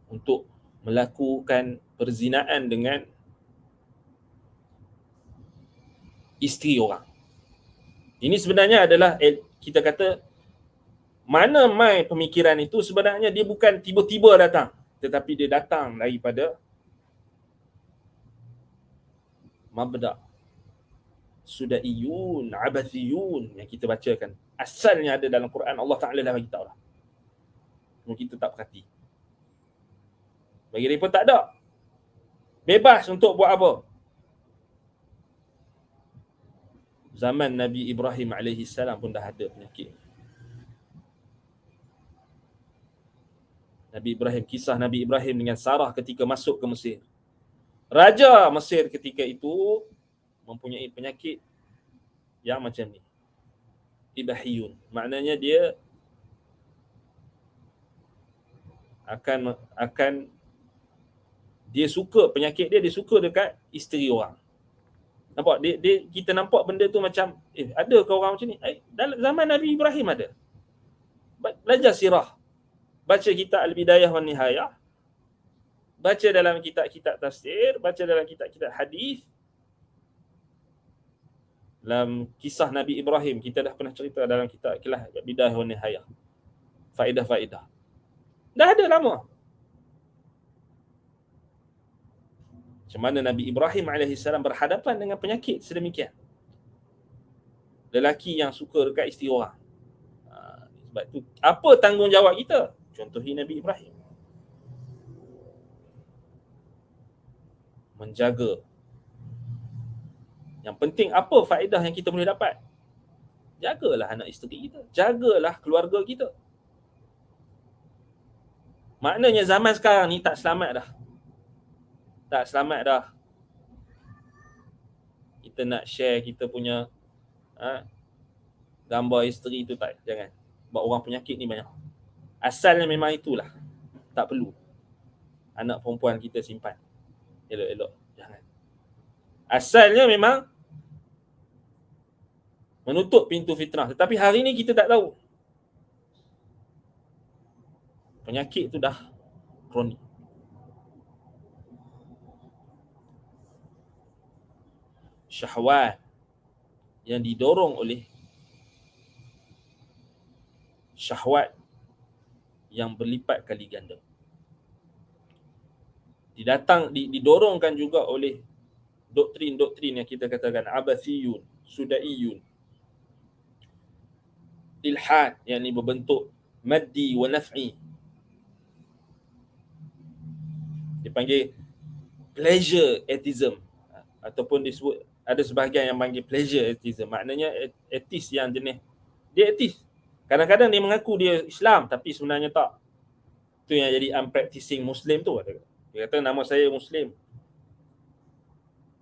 untuk melakukan perzinaan dengan isteri orang. Ini sebenarnya adalah, kita kata, mana mai pemikiran itu sebenarnya dia bukan tiba-tiba datang, tetapi dia datang daripada mabda' sudaiyun, abathiyun yang kita bacakan. Asalnya ada dalam Quran, Allah Ta'ala dah bagi tahu dah. Cuma kita tak perhati. Bagi mereka tak ada. Bebas untuk buat apa. Zaman Nabi Ibrahim AS pun dah ada penyakit. Kisah Nabi Ibrahim dengan Sarah ketika masuk ke Mesir. Raja Mesir ketika itu mempunyai penyakit yang macam ni. Ibahiyun. Maknanya dia akan dia suka penyakit dia suka dekat isteri orang. Nampak? Kita nampak benda tu macam, ada ke orang macam ni? Dalam zaman Nabi Ibrahim ada. Belajar sirah. Baca kitab Al-Bidayah wan Nihayah. Baca dalam kitab-kitab tafsir, baca dalam kitab-kitab hadis. Dalam kisah Nabi Ibrahim, kita dah pernah cerita dalam kitab Al-Bidayah wan Nihayah. Faedah-faedah. Dah ada lama. Macam mana Nabi Ibrahim AS berhadapan dengan penyakit sedemikian. Lelaki yang suka dekat isteri orang. Sebab tu, apa tanggungjawab kita? Contohi Nabi Ibrahim. Menjaga. Yang penting apa faedah yang kita boleh dapat? Jagalah anak isteri kita. Jagalah keluarga kita. Maknanya zaman sekarang ni tak selamat dah. Kita nak share kita punya gambar isteri tu tak. Jangan. Sebab orang penyakit ni banyak. Asalnya memang itulah. Tak perlu anak perempuan kita simpan. Elok-elok. Jangan. Asalnya memang menutup pintu fitnah. Tetapi hari ni kita tak tahu. Penyakit tu dah kronik. Syahwat yang didorong oleh syahwat yang berlipat kali ganda. Didorongkan juga oleh doktrin-doktrin yang kita katakan abathiyun, sudaiyun, ilhad yang ni berbentuk maddi wa naf'i. Dipanggil pleasure atheism ataupun disebut Ada sebahagian yang panggil pleasure atheism. Maknanya atheist yang jenis dia atheist. Kadang-kadang dia mengaku dia Islam tapi sebenarnya tak. Itu yang jadi unpracticing Muslim tu. Dia kata nama saya Muslim.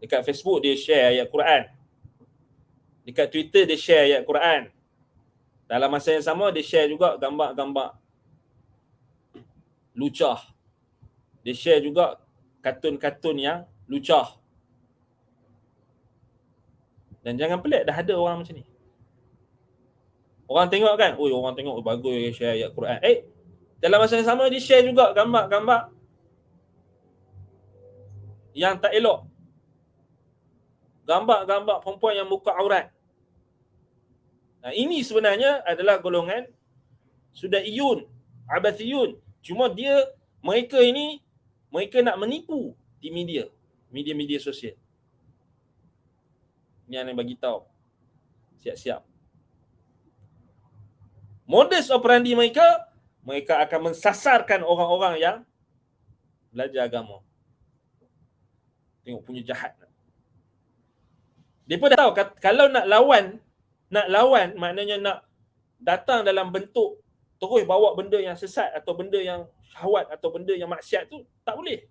Dekat Facebook dia share ayat Quran. Dekat Twitter dia share ayat Quran. Dalam masa yang sama dia share juga gambar-gambar lucah. Dia share juga kartun-kartun yang lucah. Dan jangan pelik, dah ada orang macam ni. Orang tengok kan, orang tengok bagus share ayat Quran. Dalam masa yang sama dia share juga gambar-gambar yang tak elok. Gambar-gambar perempuan yang buka aurat. Nah, ini sebenarnya adalah golongan sudaiyun, abathiyun. Cuma mereka nak menipu di media sosial. Ini yang bagi tahu. Siap-siap. Modus operandi mereka akan mensasarkan orang-orang yang belajar agama. Tengok punya jahat. Dia pun dah tahu kalau nak lawan maknanya nak datang dalam bentuk terus bawa benda yang sesat atau benda yang syahwat atau benda yang maksiat tu tak boleh.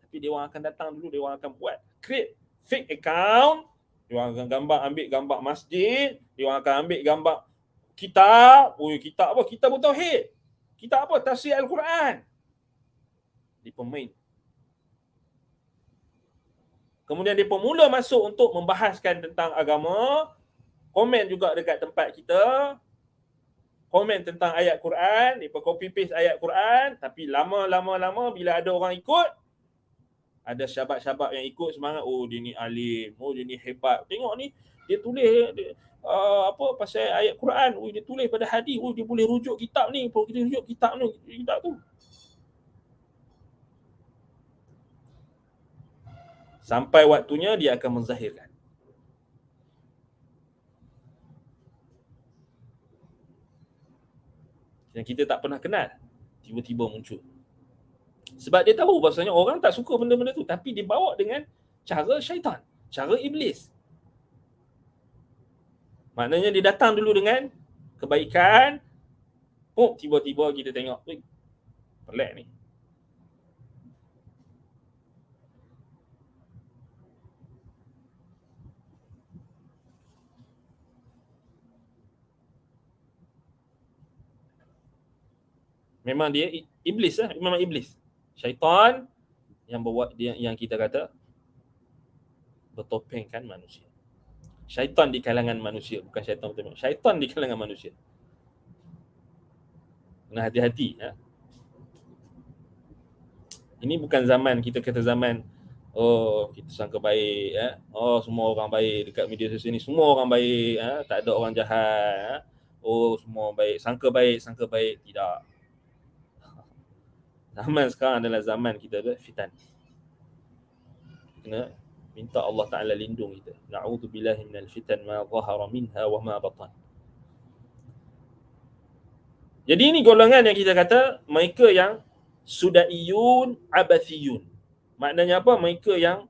Tapi dia orang akan datang dulu, dia orang akan buat create fake account, dia orang akan ambil gambar masjid, dia orang akan ambil gambar kitab. Kitab apa? Kitab tauhid. Kitab apa? Tafsir Al-Quran. Dia pemain. Kemudian dia pun mula masuk untuk membahaskan tentang agama, komen juga dekat tempat kita, komen tentang ayat Quran, dia pun copy paste ayat Quran, tapi lama-lama bila ada orang ikut, ada syabat-syabat yang ikut semangat, dia ni alim, dia ni hebat. Tengok ni, dia tulis pasal ayat Quran, dia tulis pada hadis, dia boleh rujuk kitab ni, kita rujuk kitab ni, kitab tu. Sampai waktunya dia akan menzahirkan. Yang kita tak pernah kenal, tiba-tiba muncul. Sebab dia tahu bahasanya orang tak suka benda-benda tu, tapi dia bawa dengan cara syaitan, cara iblis. Maknanya dia datang dulu dengan kebaikan, tiba-tiba kita tengok, pelik ni. Memang dia iblis lah, memang iblis. Syaitan yang buat dia, yang kita kata bertopengkan manusia. Syaitan di kalangan manusia, bukan syaitan betul. Syaitan di kalangan manusia. Kena hati-hati. Ini bukan zaman kita kata zaman kita sangka baik, semua orang baik dekat media sosial ni, semua orang baik, tak ada orang jahat, semua baik, sangka baik, tidak. Zaman sekarang adalah zaman kita fitan. Kena minta Allah Ta'ala lindung kita. Na'udzubillahi minal fitan ma zahara minha wa ma batan. Jadi ini golongan yang kita kata mereka yang sudaiyun, abathiyun. Maknanya apa? Mereka yang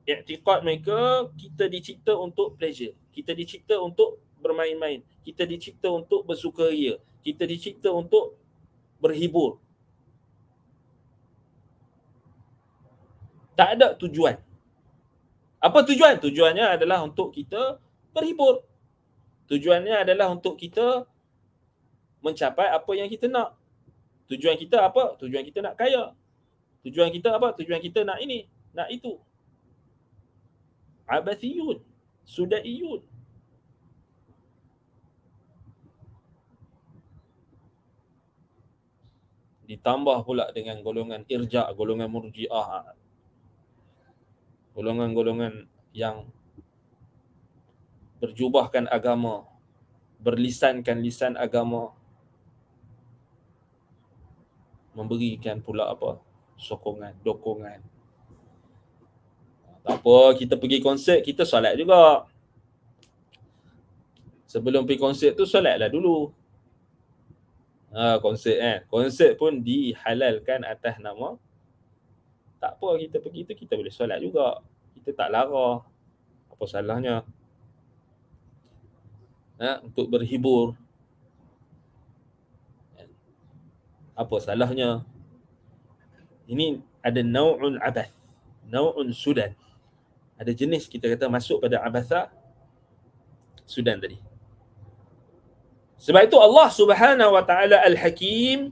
i'tiqad mereka, kita dicipta untuk pleasure. Kita dicipta untuk bermain-main. Kita dicipta untuk bersukaria. Kita dicipta untuk berhibur. Tak ada tujuan. Apa tujuan? Tujuannya adalah untuk kita berhibur. Tujuannya adalah untuk kita mencapai apa yang kita nak. Tujuan kita apa? Tujuan kita nak kaya. Tujuan kita apa? Tujuan kita nak ini, nak itu. Abathiyun, sudaiyun. Ditambah pula dengan golongan irja', golongan murji'ah. Golongan-golongan yang berjubahkan agama, berlisankan lisan agama, memberikan pula apa? Sokongan, dokongan. Tak apa, kita pergi konsert, kita solat juga. Sebelum pergi konsert tu, solatlah dulu. Konsert kan. Konsert pun dihalalkan atas nama. Tak apa, kita pergi tu, kita boleh solat juga. Kita tak lara. Apa salahnya untuk berhibur? Apa salahnya? Ini ada nau'un abath, nau'un sudan. Ada jenis kita kata masuk pada abatha, sudan tadi. Sebab itu Allah Subhanahu wa taala Al-Hakim,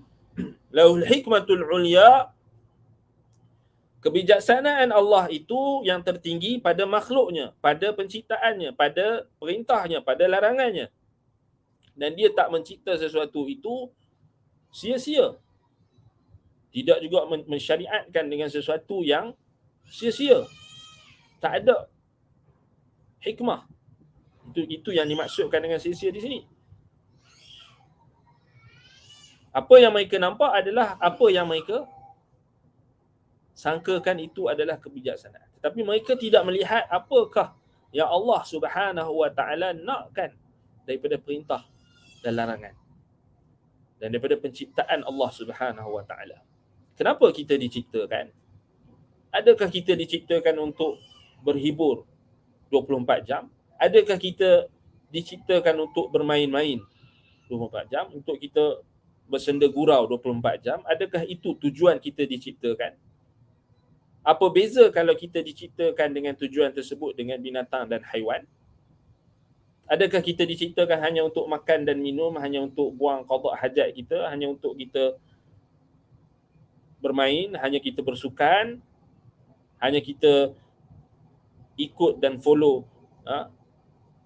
lahul hikmatul ulya. Kebijaksanaan Allah itu yang tertinggi pada makhluknya, pada penciptaannya, pada perintahnya, pada larangannya. Dan dia tak mencipta sesuatu itu sia-sia. Tidak juga mensyariatkan dengan sesuatu yang sia-sia. Tak ada hikmah. Itu yang dimaksudkan dengan sia-sia di sini. Apa yang mereka nampak adalah apa yang mereka sangkakan itu adalah kebijaksanaan. Tetapi mereka tidak melihat apakah yang Allah Subhanahu wa taala nakkan daripada perintah dan larangan. Dan daripada penciptaan Allah Subhanahu wa taala. Kenapa kita diciptakan? Adakah kita diciptakan untuk berhibur 24 jam? Adakah kita diciptakan untuk bermain-main 24 jam? Untuk kita bersenda gurau 24 jam? Adakah itu tujuan kita diciptakan? Apa beza kalau kita diciptakan dengan tujuan tersebut dengan binatang dan haiwan? Adakah kita diciptakan hanya untuk makan dan minum, hanya untuk buang qada hajat kita, hanya untuk kita bermain, hanya kita bersukan, hanya kita ikut dan follow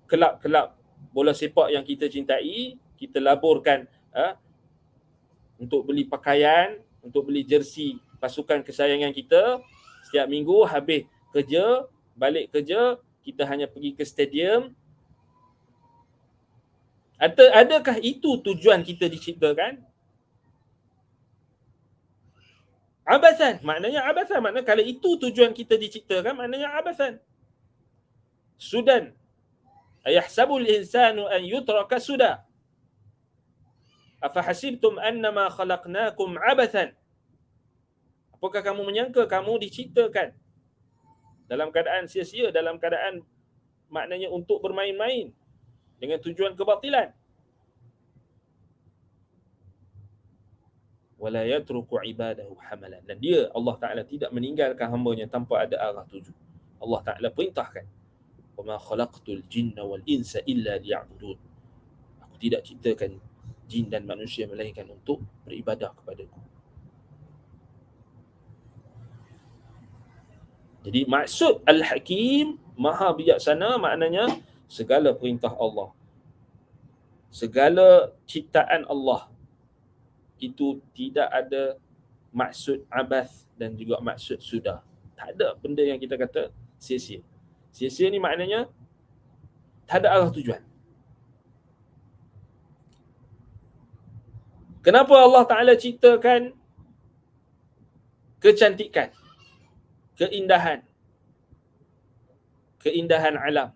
kelab-kelab bola sepak yang kita cintai, kita laburkan untuk beli pakaian, untuk beli jersey pasukan kesayangan kita. Setiap minggu habis kerja, balik kerja, kita hanya pergi ke stadium. Adakah itu tujuan kita diciptakan? Abathan, maknanya abathan. Maknanya kalau itu tujuan kita diciptakan, maknanya abathan. Sudan. Ayahsabul insanu an yutraka suda. Afahasibtum annama khalaqnakum abathan. Apakah kamu menyangka kamu diciptakan dalam keadaan sia-sia, dalam keadaan maknanya untuk bermain-main dengan tujuan kebatilan? Wala yatruku ibadahu hamalan. Dan dia, Allah Ta'ala, tidak meninggalkan hamba-Nya tanpa ada arah tuju. Allah Ta'ala perintahkan, wa ma khalaqtul jinna wal insa illa liya'budun. Aku tidak ciptakan jin dan manusia melainkan untuk beribadah kepadaku. Jadi maksud Al-Hakim, Maha Bijaksana, maknanya segala perintah Allah, segala ciptaan Allah itu tidak ada maksud abath dan juga maksud sudah. Tak ada benda yang kita kata sia-sia. Sia-sia ni maknanya tak ada arah tujuan. Kenapa Allah Ta'ala ciptakan kecantikan, keindahan alam?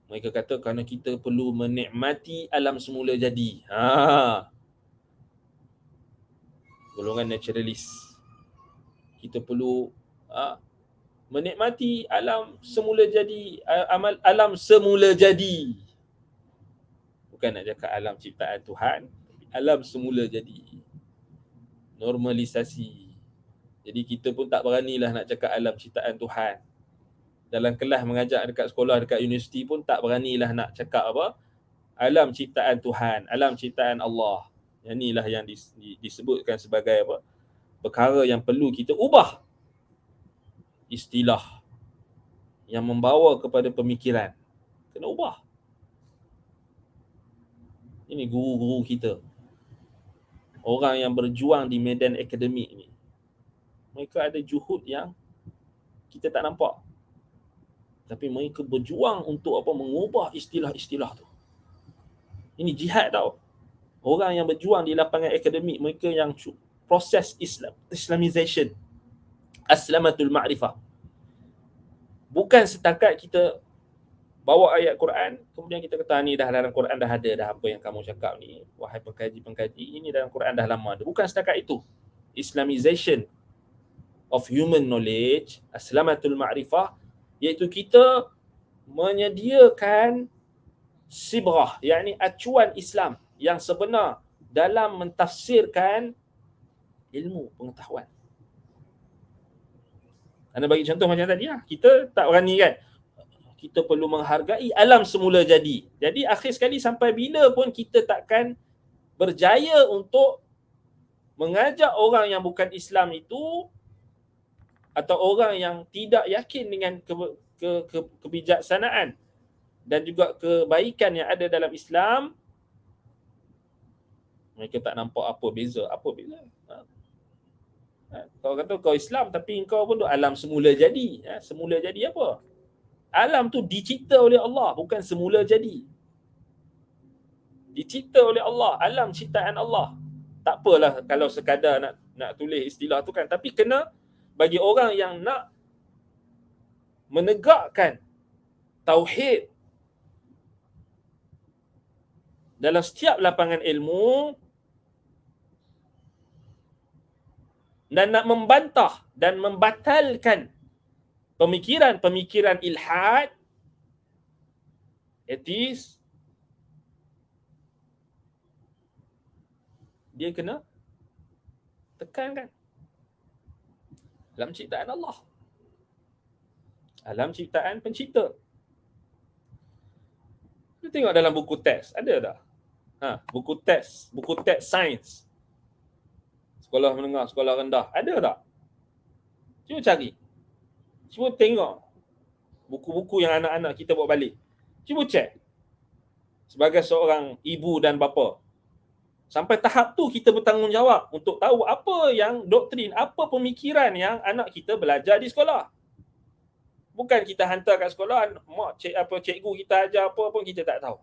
Mereka kata kerana kita perlu menikmati alam semula jadi. Golongan naturalis. Kita perlu menikmati alam semula jadi, alam semula jadi. Bukan nak cakap alam ciptaan Tuhan, alam semula jadi. Normalisasi. Jadi kita pun tak beranilah nak cakap alam ciptaan Tuhan. Dalam kelas mengajar dekat sekolah, dekat universiti pun tak beranilah nak cakap apa? Alam ciptaan Tuhan, alam ciptaan Allah. Yang inilah yang disebutkan sebagai apa? Perkara yang perlu kita ubah. Istilah yang membawa kepada pemikiran. Kena ubah. Ini guru-guru kita. Orang yang berjuang di medan akademik ni. Mereka ada juhud yang kita tak nampak. Tapi mereka berjuang untuk apa? Mengubah istilah-istilah tu. Ini jihad tau. Orang yang berjuang di lapangan akademik, mereka yang proses Islamization, aslamatul ma'rifah. Bukan setakat kita bawa ayat Quran, kemudian kita kata ni dah dalam Quran dah ada dah apa yang kamu cakap ni, wahai pengkaji-pengkaji, ini dalam Quran dah lama ada. Bukan setakat itu. Islamization of human knowledge, aslamatul ma'rifah, iaitu kita menyediakan sibrah, yakni acuan Islam yang sebenar dalam mentafsirkan ilmu pengetahuan. Anda bagi contoh macam tadi lah. Kita tak berani kan. Kita perlu menghargai alam semula jadi. Jadi akhir sekali sampai bila pun kita takkan berjaya untuk mengajak orang yang bukan Islam itu atau orang yang tidak yakin dengan kebijaksanaan dan juga kebaikan yang ada dalam Islam, mereka tak nampak apa beza. Apa beza? Kau kata kau Islam tapi kau pun duk alam semula jadi. Semula jadi apa? Alam tu dicipta oleh Allah, bukan semula jadi. Dicipta oleh Allah, alam ciptaan Allah. Tak apalah kalau sekadar nak tulis istilah tu kan, tapi kena bagi orang yang nak menegakkan tauhid dalam setiap lapangan ilmu dan nak membantah dan membatalkan pemikiran-pemikiran ilhad, etis, dia kena tekankan alam ciptaan Allah, alam ciptaan pencipta. Kita tengok dalam buku teks, ada tak? Buku teks sains, sekolah menengah, sekolah rendah, ada tak? Cuba cari. Cuba tengok buku-buku yang anak-anak kita bawa balik. Cuba cek. Sebagai seorang ibu dan bapa, sampai tahap tu kita bertanggungjawab untuk tahu apa yang doktrin, apa pemikiran yang anak kita belajar di sekolah. Bukan kita hantar kat sekolah, cikgu kita ajar apa pun kita tak tahu.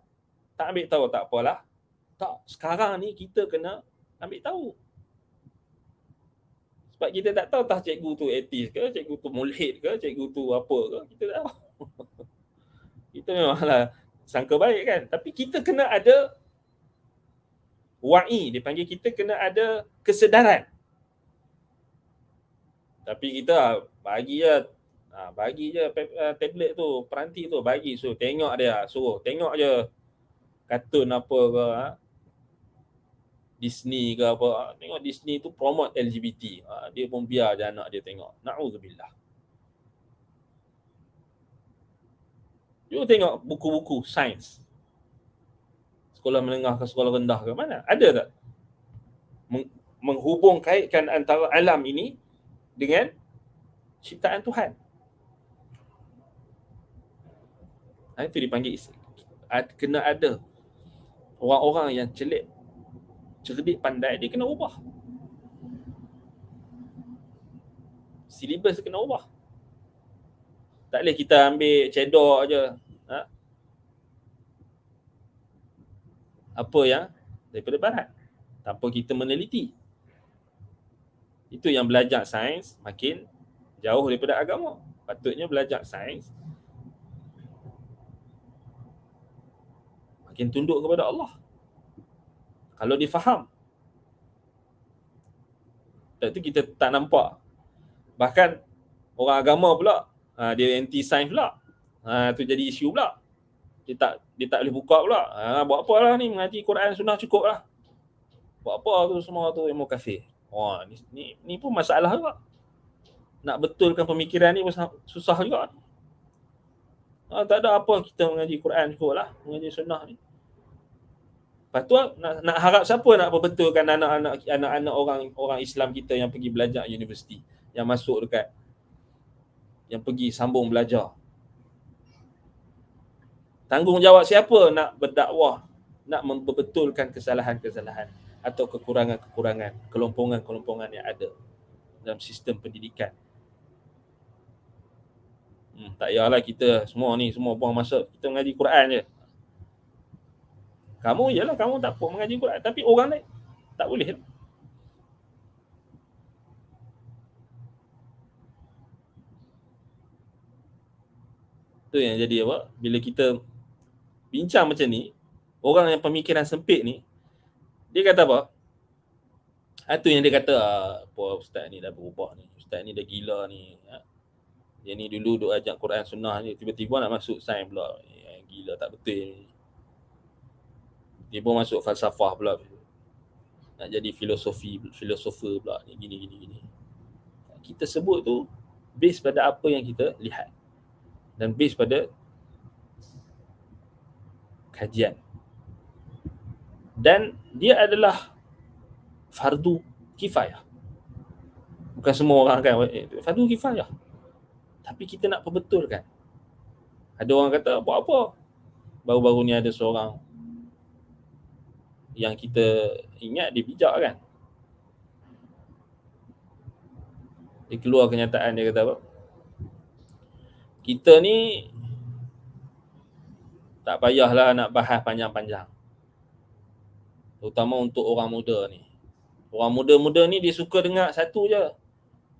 Tak ambil tahu tak apalah. Tak, sekarang ni kita kena ambil tahu. Sebab kita tak tahu tah cikgu tu etis ke, cikgu tu mulhid ke, cikgu tu apa ke, kita tak tahu. Kita memanglah sangka baik kan, tapi kita kena ada wa'i, dia panggil kita kena ada kesedaran. Tapi kita bagi je tablet tu, peranti tu, bagi suruh tengok dia, suruh tengok je kartun apa ke, Disney ke apa. Tengok Disney tu promote LGBT. Dia pun biar je anak dia tengok. Na'udzubillah. Cuba tengok buku-buku sains. Sekolah menengah ke sekolah rendah ke mana? Ada tak? Menghubung kaitkan antara alam ini dengan ciptaan Tuhan. Itu dipanggil kena ada orang-orang yang cerdik, pandai, dia kena ubah. Silibus kena ubah. Tak boleh kita ambil cedok je. Apa yang daripada barat tanpa kita meneliti. Itu yang belajar sains makin jauh daripada agama. Patutnya belajar sains makin tunduk kepada Allah. Kalau dia faham. Dan itu kita tak nampak. Bahkan orang agama pula, dia anti sains pula. Tu jadi isu pula. Dia tak boleh buka pula. Buat apa lah ni, mengaji Quran sunnah cukup lah. Buat apa tu semua tu ilmu kafir. Ni pun masalah juga. Nak betulkan pemikiran ni pun susah juga. Tak ada apa kita mengaji Quran cukup lah, mengaji sunnah ni. Lepas tu nak harap siapa nak perbetulkan anak-anak orang Islam kita yang pergi belajar universiti, yang masuk dekat, yang pergi sambung belajar. Tanggungjawab siapa nak berdakwah, nak membetulkan kesalahan-kesalahan atau kekurangan-kekurangan, kelompongan-kelompongan yang ada dalam sistem pendidikan. Tak payahlah kita semua buang masa kita mengaji Quran je. Kamu tak apa mengaji Quran, tapi orang lain tak boleh. Tu yang jadi apa? Bila kita bincang macam ni, orang yang pemikiran sempit ni, dia kata apa? Itu yang dia kata, apa ustaz ni dah berubah ni, ustaz ni dah gila ni. Dia ni dulu duk ajak Quran sunnah ni, tiba-tiba nak masuk sains pula. Gila tak betul ni. Tiba masuk falsafah pula. Nak jadi filosofer pula ni, gini. Kita sebut tu base pada apa yang kita lihat dan base pada kajian. Dan dia adalah fardu kifayah. Bukan semua orang kan fardu kifayah. Tapi kita nak perbetulkan. Ada orang kata buat apa? Baru-baru ni ada seorang yang kita ingat dia bijak kan. Dia keluar kenyataan, dia kata apa? Kita ni tak payahlah nak bahas panjang-panjang. Terutama untuk orang muda ni. Orang muda-muda ni dia suka dengar satu je.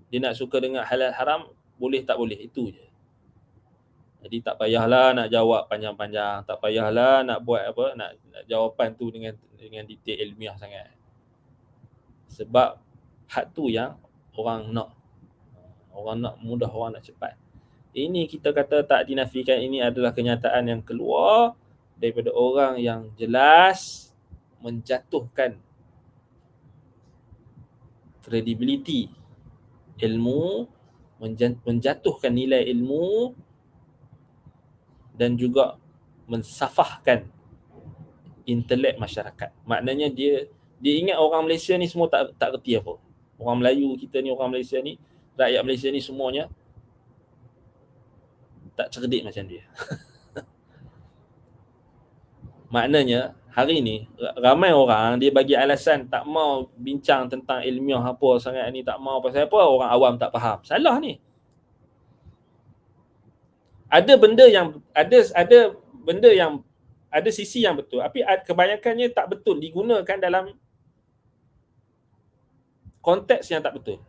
Dia nak suka dengar halal haram, boleh tak boleh, itu je. Jadi tak payahlah nak jawab panjang-panjang, tak payahlah nak buat apa, nak jawapan tu dengan detail ilmiah sangat. Sebab hak tu yang orang nak. Orang nak mudah, orang nak cepat. Ini kita kata tak dinafikan, ini adalah kenyataan yang keluar daripada orang yang jelas menjatuhkan kredibiliti ilmu, menjatuhkan nilai ilmu dan juga mensafahkan intelek masyarakat. Maknanya dia ingat orang Malaysia ni semua tak reti apa. Orang Melayu kita ni, orang Malaysia ni, rakyat Malaysia ni semuanya tak cerdik macam dia. Maknanya hari ni ramai orang dia bagi alasan tak mau bincang tentang ilmiah apa sangat ni, tak mau pasal apa, orang awam tak faham. Salah ni. Ada benda yang ada sisi yang betul, tapi kebanyakannya tak betul, digunakan dalam konteks yang tak betul.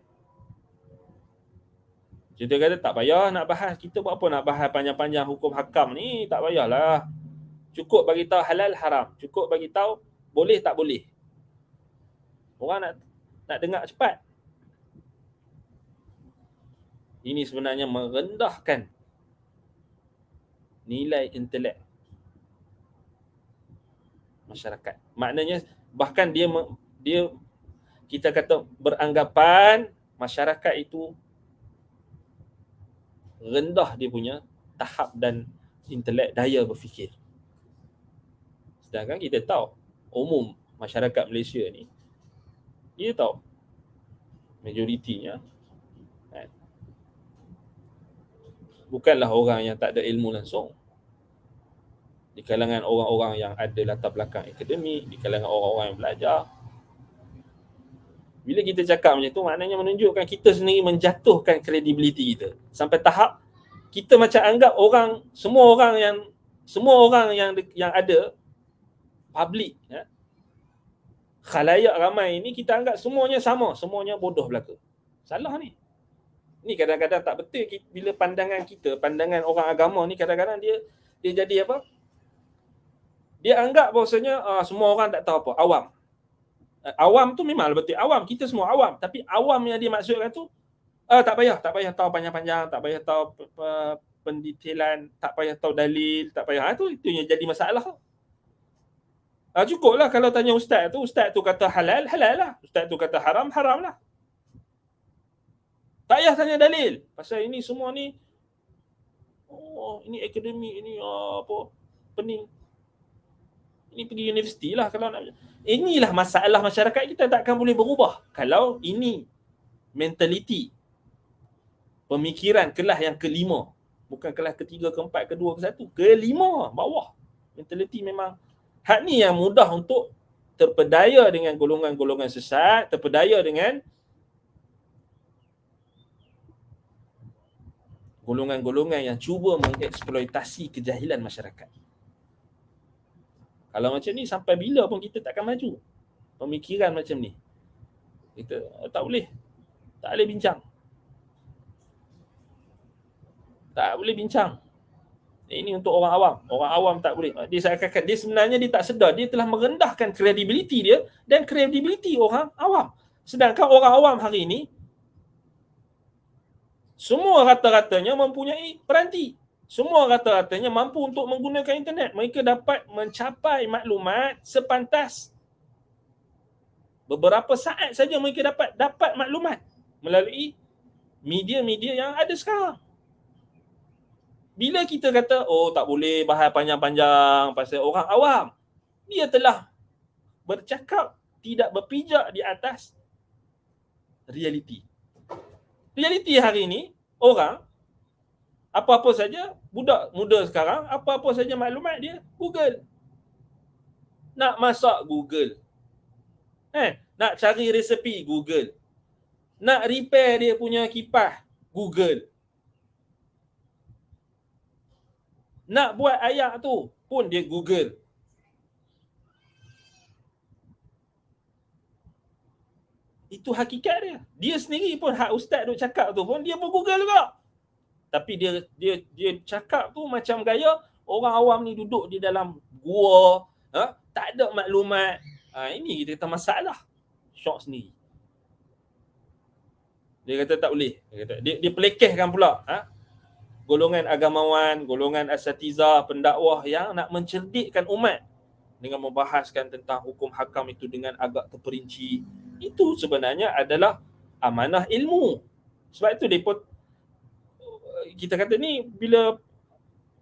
Kita kata tak payah nak bahas, kita buat apa nak bahas panjang-panjang hukum hakam ni, tak payahlah. Cukup bagi tahu halal haram, cukup bagi tahu boleh tak boleh. Orang nak dengar cepat. Ini sebenarnya merendahkan nilai intelek masyarakat. Maknanya bahkan dia kita kata beranggapan masyarakat itu rendah dia punya tahap dan intelek, daya berfikir. Sedangkan kita tahu umum masyarakat Malaysia ni, dia tahu majoritinya bukanlah orang yang tak ada ilmu langsung. Di kalangan orang-orang yang ada latar belakang akademik, di kalangan orang-orang yang belajar. Bila kita cakap macam tu, maknanya menunjukkan kita sendiri menjatuhkan kredibiliti kita. Sampai tahap kita macam anggap semua orang yang ada public, khalayak ramai ni, kita anggap semuanya sama, semuanya bodoh belaka. Salah ni. Ni kadang-kadang tak betul bila pandangan orang agama ni kadang-kadang dia jadi apa? Dia anggap bahawasanya semua orang tak tahu apa, awam. Awam tu memang betul awam, kita semua awam, tapi awam yang dia maksudkan tu tak payah tahu panjang-panjang, tak payah tahu pendetailan, tak payah tahu dalil, tak payah. Itu yang jadi masalah. Cukuplah kalau tanya ustaz tu kata halal lah, ustaz tu kata haram lah. Tak payah tanya dalil. Pasal ini semua ni ini akademik, ini apa pening. Ini pergi universiti lah kalau nak. Inilah masalah masyarakat kita, takkan boleh berubah kalau ini mentaliti pemikiran kelas yang kelima, bukan kelas ketiga, keempat, kedua, ke-1, kelima bawah. Mentaliti memang hak ni yang mudah untuk terpedaya dengan golongan-golongan sesat, terpedaya dengan golongan-golongan yang cuba mengeksploitasi kejahilan masyarakat. Kalau macam ni sampai bila pun kita takkan maju. Pemikiran macam ni kita tak boleh bincang. Tak boleh bincang. Ini untuk orang awam. Orang awam tak boleh. Dia sebenarnya dia tak sedar, dia telah merendahkan kredibiliti dia dan kredibiliti orang awam. Sedangkan orang awam hari ini Semua rata-ratanya mempunyai peranti. Semua rata-ratanya mampu untuk menggunakan internet. Mereka dapat mencapai maklumat sepantas. Beberapa saat saja mereka dapat maklumat melalui media-media yang ada sekarang. Bila kita kata, oh tak boleh bahas panjang-panjang pasal orang awam, dia telah bercakap tidak berpijak di atas realiti. Realiti hari ini, orang apa-apa saja, budak muda sekarang, apa-apa saja maklumat dia, Google. Nak masak, Google. Nak cari resepi, Google. Nak repair dia punya kipas, Google. Nak buat ayat tu pun dia Google. Itu hakikat dia. Dia sendiri pun hak ustaz duk cakap tu pun dia pun Google juga. Tapi dia cakap tu macam gaya orang awam ni duduk di dalam gua, tak ada maklumat. Ini kita kata masalah. Syok sendiri. Dia kata tak boleh. Dia pelekehkan pula golongan agamawan, golongan asatizah, pendakwah yang nak mencerdikkan umat dengan membahaskan tentang hukum hakam itu dengan agak terperinci. Itu sebenarnya adalah amanah ilmu. Sebab itu kita kata ni, bila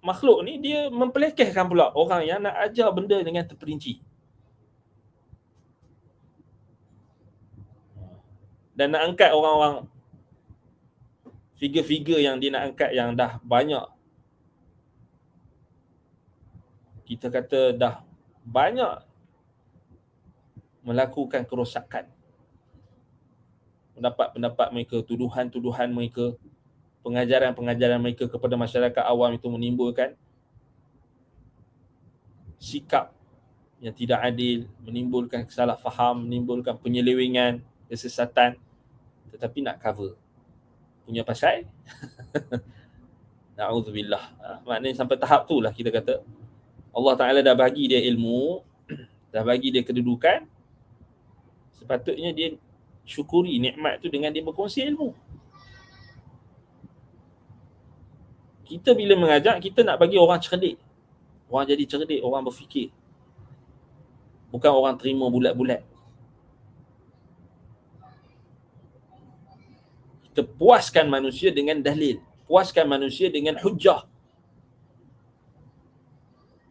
makhluk ni dia mempelekehkan pula orang yang nak ajar benda dengan terperinci. Dan nak angkat orang-orang, figure-figure yang dia nak angkat yang dah banyak, kita kata dah banyak melakukan kerosakan. Pendapat-pendapat mereka, tuduhan-tuduhan mereka, pengajaran-pengajaran mereka kepada masyarakat awam itu menimbulkan sikap yang tidak adil, menimbulkan kesalah faham, menimbulkan penyelewengan, kesesatan, tetapi nak cover. Punya pasal na'udzubillah. Maknanya sampai tahap tu lah kita kata Allah Ta'ala dah bagi dia ilmu, dah bagi dia kedudukan, sepatutnya dia syukuri nikmat tu dengan dia berkongsi ilmu. Kita bila mengajak, kita nak bagi orang cerdik. Orang jadi cerdik, orang berfikir. Bukan orang terima bulat-bulat. Kita puaskan manusia dengan dalil. Puaskan manusia dengan hujah.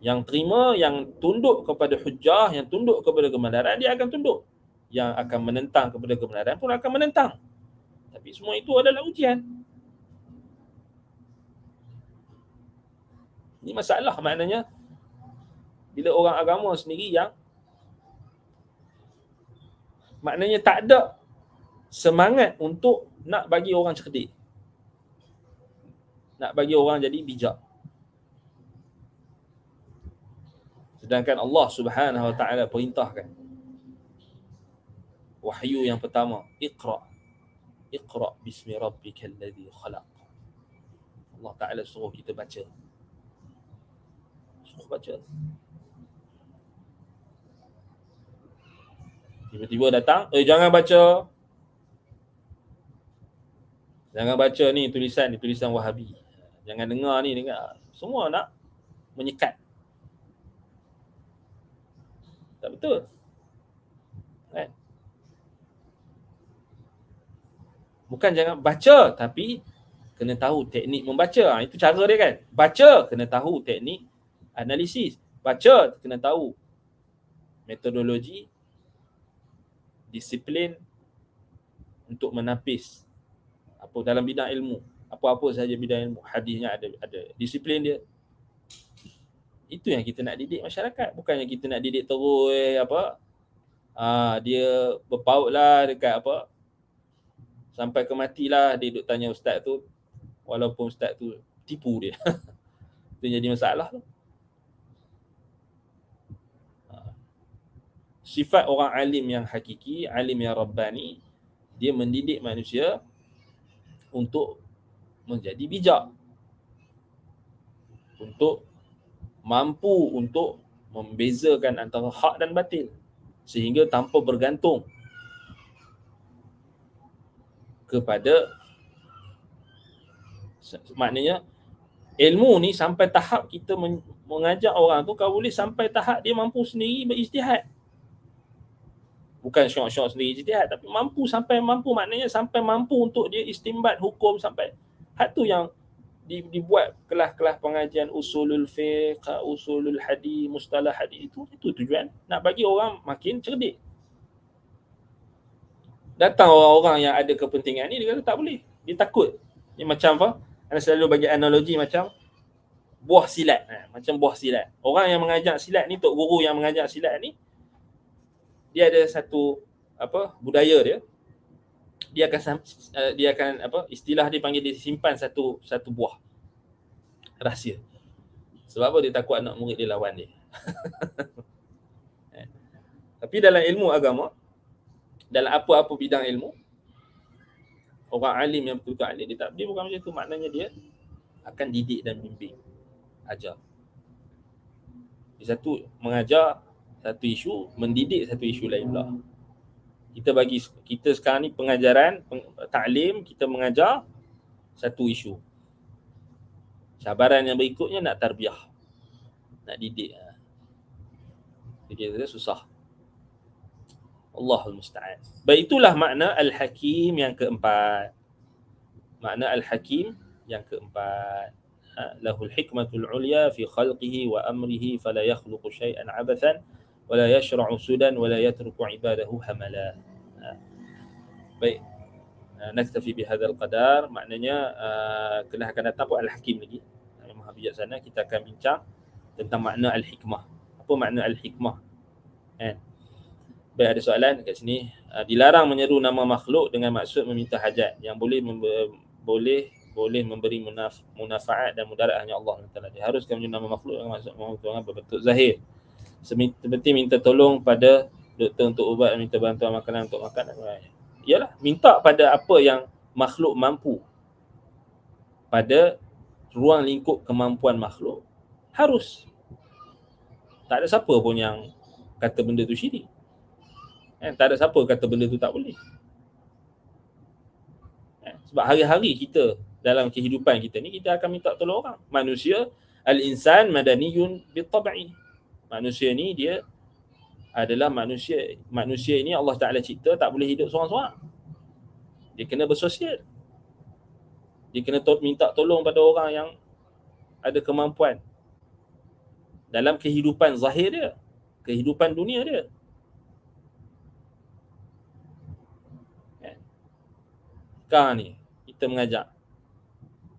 Yang terima, yang tunduk kepada hujah, yang tunduk kepada kebenaran, dia akan tunduk. Yang akan menentang kepada kebenaran pun akan menentang. Tapi semua itu adalah ujian. Ini masalah, maknanya bila orang agama sendiri yang maknanya tak ada semangat untuk nak bagi orang cerdik, nak bagi orang jadi bijak. Sedangkan Allah Subhanahu Wa Ta'ala perintahkan wahyu yang pertama, Iqra bismi rabbikal ladzi khalaq. Allah Ta'ala suruh kita baca. Suruh baca. Tiba-tiba datang, jangan baca. Jangan baca ni tulisan Wahabi. Jangan dengar ni, dengar. Semua nak menyekat. Tak betul. Kan? Bukan jangan baca, tapi kena tahu teknik membaca. Itu cara dia kan. Baca, kena tahu teknik analisis. Baca, kena tahu metodologi, disiplin untuk menapis apa dalam bidang ilmu, apa-apa sahaja bidang ilmu, hadisnya ada disiplin dia. Itu yang kita nak didik masyarakat, bukannya kita nak didik terus dia berpaut lah dekat sampai ke matilah dia duk tanya ustaz tu, walaupun ustaz tu tipu dia. Itu jadi masalah tu. Sifat orang alim yang hakiki, alim yang rabbani, dia mendidik manusia untuk menjadi bijak, untuk mampu untuk membezakan antara hak dan batil, sehingga tanpa bergantung kepada Maknanya ilmu ni sampai tahap kita mengajak orang tu, kau boleh sampai tahap dia mampu sendiri berijtihad. Bukan syok-syok sendiri ijtihad, tapi sampai mampu, maknanya sampai mampu untuk dia istinbat hukum sampai. Hak tu yang dibuat kelas-kelas pengajian usulul fiqh, usulul hadis, mustalah hadis, itu tujuan nak bagi orang makin cerdik. Datang orang-orang yang ada kepentingan ni, dia kata tak boleh, dia takut. Dia macam apa? Anda selalu bagi analogi macam buah silat. Macam buah silat. Orang yang mengajak silat ni, tok guru yang mengajak silat ni, dia ada satu budaya dia. Dia akan istilah dia panggil, dia simpan satu buah rahsia. Sebab apa? Dia takut anak murid dia lawan dia. Tapi dalam ilmu agama, dalam apa-apa bidang ilmu, orang alim yang betul-betul alim, dia bukan macam tu. Maknanya dia akan didik dan bimbing, ajar. Dia satu mengajar satu isu, mendidik satu isu lain pula. Kita sekarang ni pengajaran, taklim, kita mengajar satu isu. Cabaran yang berikutnya nak tarbiyah, nak didik. Jadi susah. Allahul musta'an. Baik, itulah makna Al-Hakim yang keempat. Makna Al-Hakim yang keempat. Lahul hikmatul ulya fi khalqihi wa amrihi fala yakhluqu syai'an abathan wala yashra'u sudan wala yatruku ibadahu hamala. Baik, naktafi bihadzal qadar. Maknanya kelas akan datang pun Al-Hakim lagi, yang Maha Bijaksana. Kita akan bincang tentang makna Al-Hikmah. Apa makna Al-Hikmah? Baik, ada soalan kat sini. Dilarang menyeru nama makhluk dengan maksud meminta hajat. Yang boleh memberi munafaat dan mudarat hanya Allah Taala. Diharuskan menyeru nama makhluk dengan maksud Tuhan berbentuk zahir. Seperti minta tolong pada doktor untuk ubat, minta bantuan makanan untuk makan. Iyalah, minta pada apa yang makhluk mampu. Pada ruang lingkup kemampuan makhluk, harus. Tak ada siapa pun yang kata benda tu syirik. Tak ada siapa kata benda tu tak boleh. Sebab hari-hari kita, dalam kehidupan kita ni, kita akan minta tolong orang. Manusia, al-insan madaniyun bitab'i. Manusia ni dia adalah manusia. Manusia ini Allah Ta'ala cipta tak boleh hidup seorang-seorang. Dia kena bersosial. Dia kena minta tolong pada orang yang ada kemampuan dalam kehidupan zahir dia, kehidupan dunia dia. Sekarang ni kita mengajak,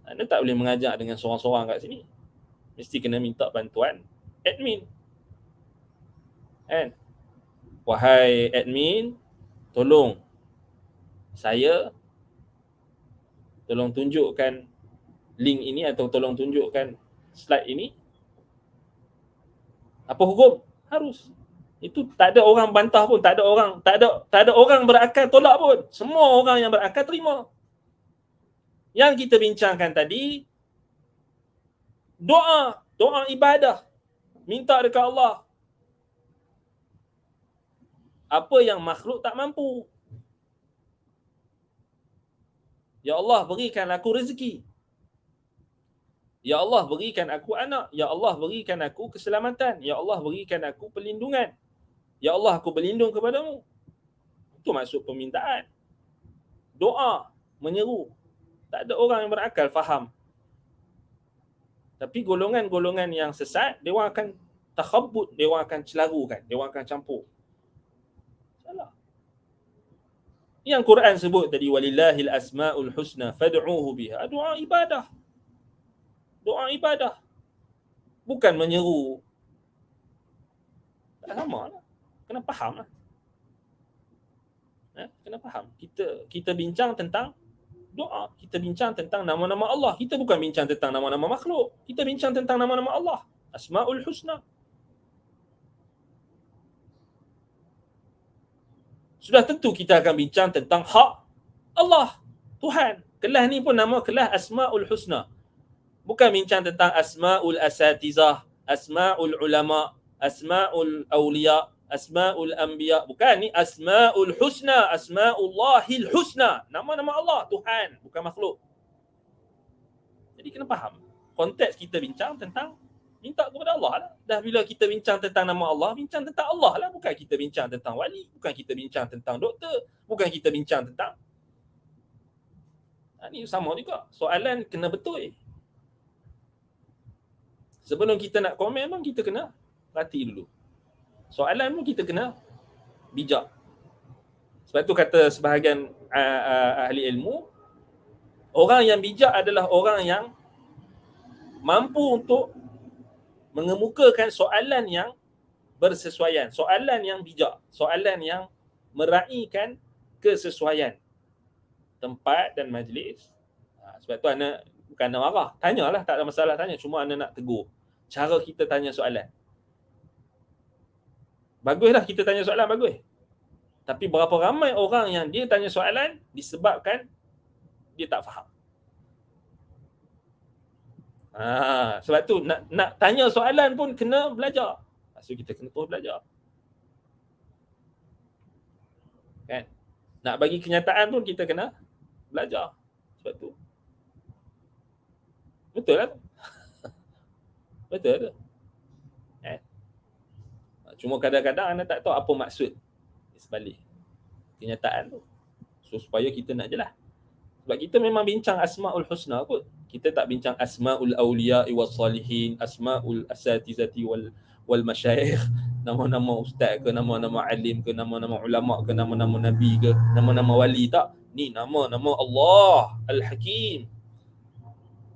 anda tak boleh mengajak dengan seorang-seorang kat sini. Mesti kena minta bantuan admin. Wahai admin, tolong tunjukkan link ini atau tolong tunjukkan slide ini. Apa hukum? Harus. Itu tak ada orang bantah pun, tak ada orang berakal tolak pun. Semua orang yang berakal terima. Yang kita bincangkan tadi, doa ibadah, minta dekat Allah. Apa yang makhluk tak mampu. Ya Allah, berikan aku rezeki. Ya Allah, berikan aku anak. Ya Allah, berikan aku keselamatan. Ya Allah, berikan aku perlindungan. Ya Allah, aku berlindung kepadamu. Itu maksud permintaan. Doa, menyeru. Tak ada orang yang berakal faham. Tapi golongan-golongan yang sesat, dia orang akan takhabbut, dia orang akan celarukan, dia orang akan campur. Salah. Yang Quran sebut tadi, walillahil asmaul husna fad'uhu biha. Doa ibadah. Doa ibadah. Bukan menyeru. Tak sama lah. Kena faham lah. Kena faham. Kita bincang tentang doa. Kita bincang tentang nama-nama Allah. Kita bukan bincang tentang nama-nama makhluk. Kita bincang tentang nama-nama Allah. Asmaul husna. Sudah tentu kita akan bincang tentang hak Allah, Tuhan. Kelas ni pun nama kelas Asmaul Husna. Bukan bincang tentang Asmaul Asatizah, Asmaul Ulama, Asmaul Awliya, Asmaul Anbiya. Bukan, ni Asmaul Husna, Asmaullahil Husna. Nama-nama Allah, Tuhan, bukan makhluk. Jadi kena faham. Konteks kita bincang tentang minta kepada Allah lah. Dah bila kita bincang tentang nama Allah, bincang tentang Allah lah. Bukan kita bincang tentang wali, bukan kita bincang tentang doktor, bukan kita bincang tentang ni sama juga. Soalan kena betul. Sebelum kita nak komen pun kita kena perhati dulu. Soalan pun kita kena bijak. Sebab tu kata sebahagian ahli ilmu, orang yang bijak adalah orang yang mampu untuk mengemukakan soalan yang bersesuaian, soalan yang bijak, soalan yang meraihkan kesesuaian tempat dan majlis. Sebab tu anak bukan nak marah, tanyalah, tak ada masalah tanya, cuma anak nak tegur cara kita tanya soalan. Baguslah kita tanya soalan, bagus. Tapi berapa ramai orang yang dia tanya soalan disebabkan dia tak faham. Sebab tu nak tanya soalan pun kena belajar. So kita kena terus belajar. Kan? Nak bagi kenyataan pun kita kena belajar. Sebab tu. Betul lah. Betul tu. Kan? Cuma kadang-kadang anda tak tahu apa maksud sebalik kenyataan tu. So supaya kita nak jelas. Sebab kita memang bincang Asmaul Husna kot. Kita tak bincang Asmaul Awliya'i was Salihin, Asmaul Asatizati wal Masyayikh, nama-nama ustaz ke, nama-nama alim ke, nama-nama ulama ke, nama-nama nabi ke, nama-nama wali, tak. Ni nama-nama Allah, Al-Hakim,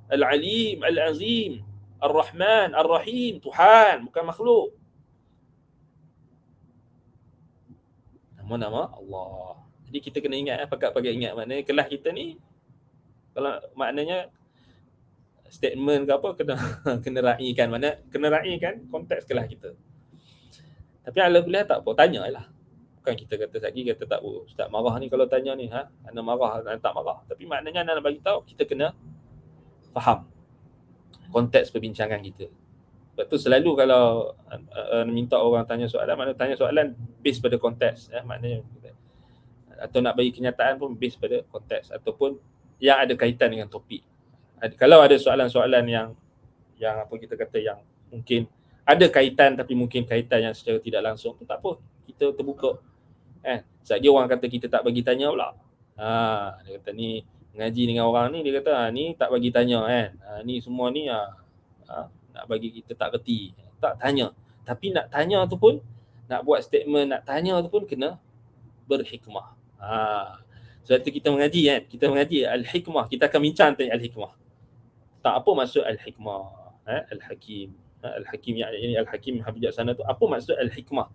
Al-Alim, Al-Azim, Ar-Rahman, Ar-Rahim, Tuhan, bukan makhluk. Nama-nama Allah. Jadi kita kena ingat, pakat-pakat ingat. Maknanya kelas kita ni, kalau maknanya statement ke apa, kena raikan. Mana kena raikan konteks kelas kita. Tapi alhamdulillah tak apa, tanya lah. Bukan kita kata lagi, kata tak apa, ustaz marah ni kalau tanya ni, anda marah, anda tak marah. Tapi maknanya anda nak bagi tahu, kita kena faham konteks perbincangan kita. Sebab tu selalu kalau minta orang tanya soalan, maknanya tanya soalan base pada konteks. Maknanya atau nak bagi kenyataan pun base pada konteks ataupun yang ada kaitan dengan topik. Kalau ada soalan-soalan yang apa kita kata yang mungkin ada kaitan tapi mungkin kaitan yang secara tidak langsung, tak apa, kita terbuka. Sebab dia orang kata kita tak bagi tanya pula. Dia kata ni mengaji dengan orang ni, dia kata ni tak bagi tanya kan. Ni semua ni nak bagi kita tak reti. Tak tanya. Tapi nak tanya tu pun, nak buat statement, nak tanya tu pun kena berhikmah. Sebab tu kita mengaji kan. Kita mengaji al-hikmah. Kita akan bincang tentang al-hikmah. Tak apa maksud al-hikmah, al-hakim. Al-hakim yang ini al-hakim yang bijaksana tu, apa maksud al-hikmah?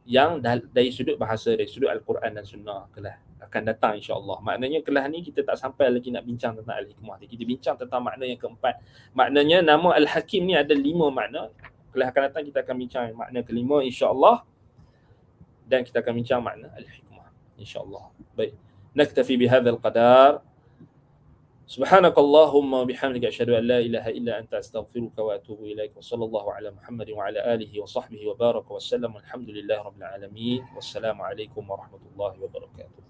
Yang dari sudut bahasa, dari sudut Al-Quran dan Sunnah kelas akan datang insya-Allah. Maknanya kelas ni kita tak sampai lagi nak bincang tentang al-hikmah. Kita bincang tentang makna yang keempat. Maknanya nama al-hakim ni ada 5 makna. Kelas akan datang kita akan bincang makna kelima insya-Allah. Dan kita akan bincang makna al-hikmah insya-Allah. Baik. Naktafi bihadzal qadar. Subhanakallahumma bihamdika asyhadu an la ilaha illa anta astaghfiruka wa atubu ilaik. Wa sallallahu ala Muhammadin wa ala alihi wa sahbihi wa baraka wa sallam. Alhamdulillahirabbil alamin. Wassalamu alaikum warahmatullahi wabarakatuh.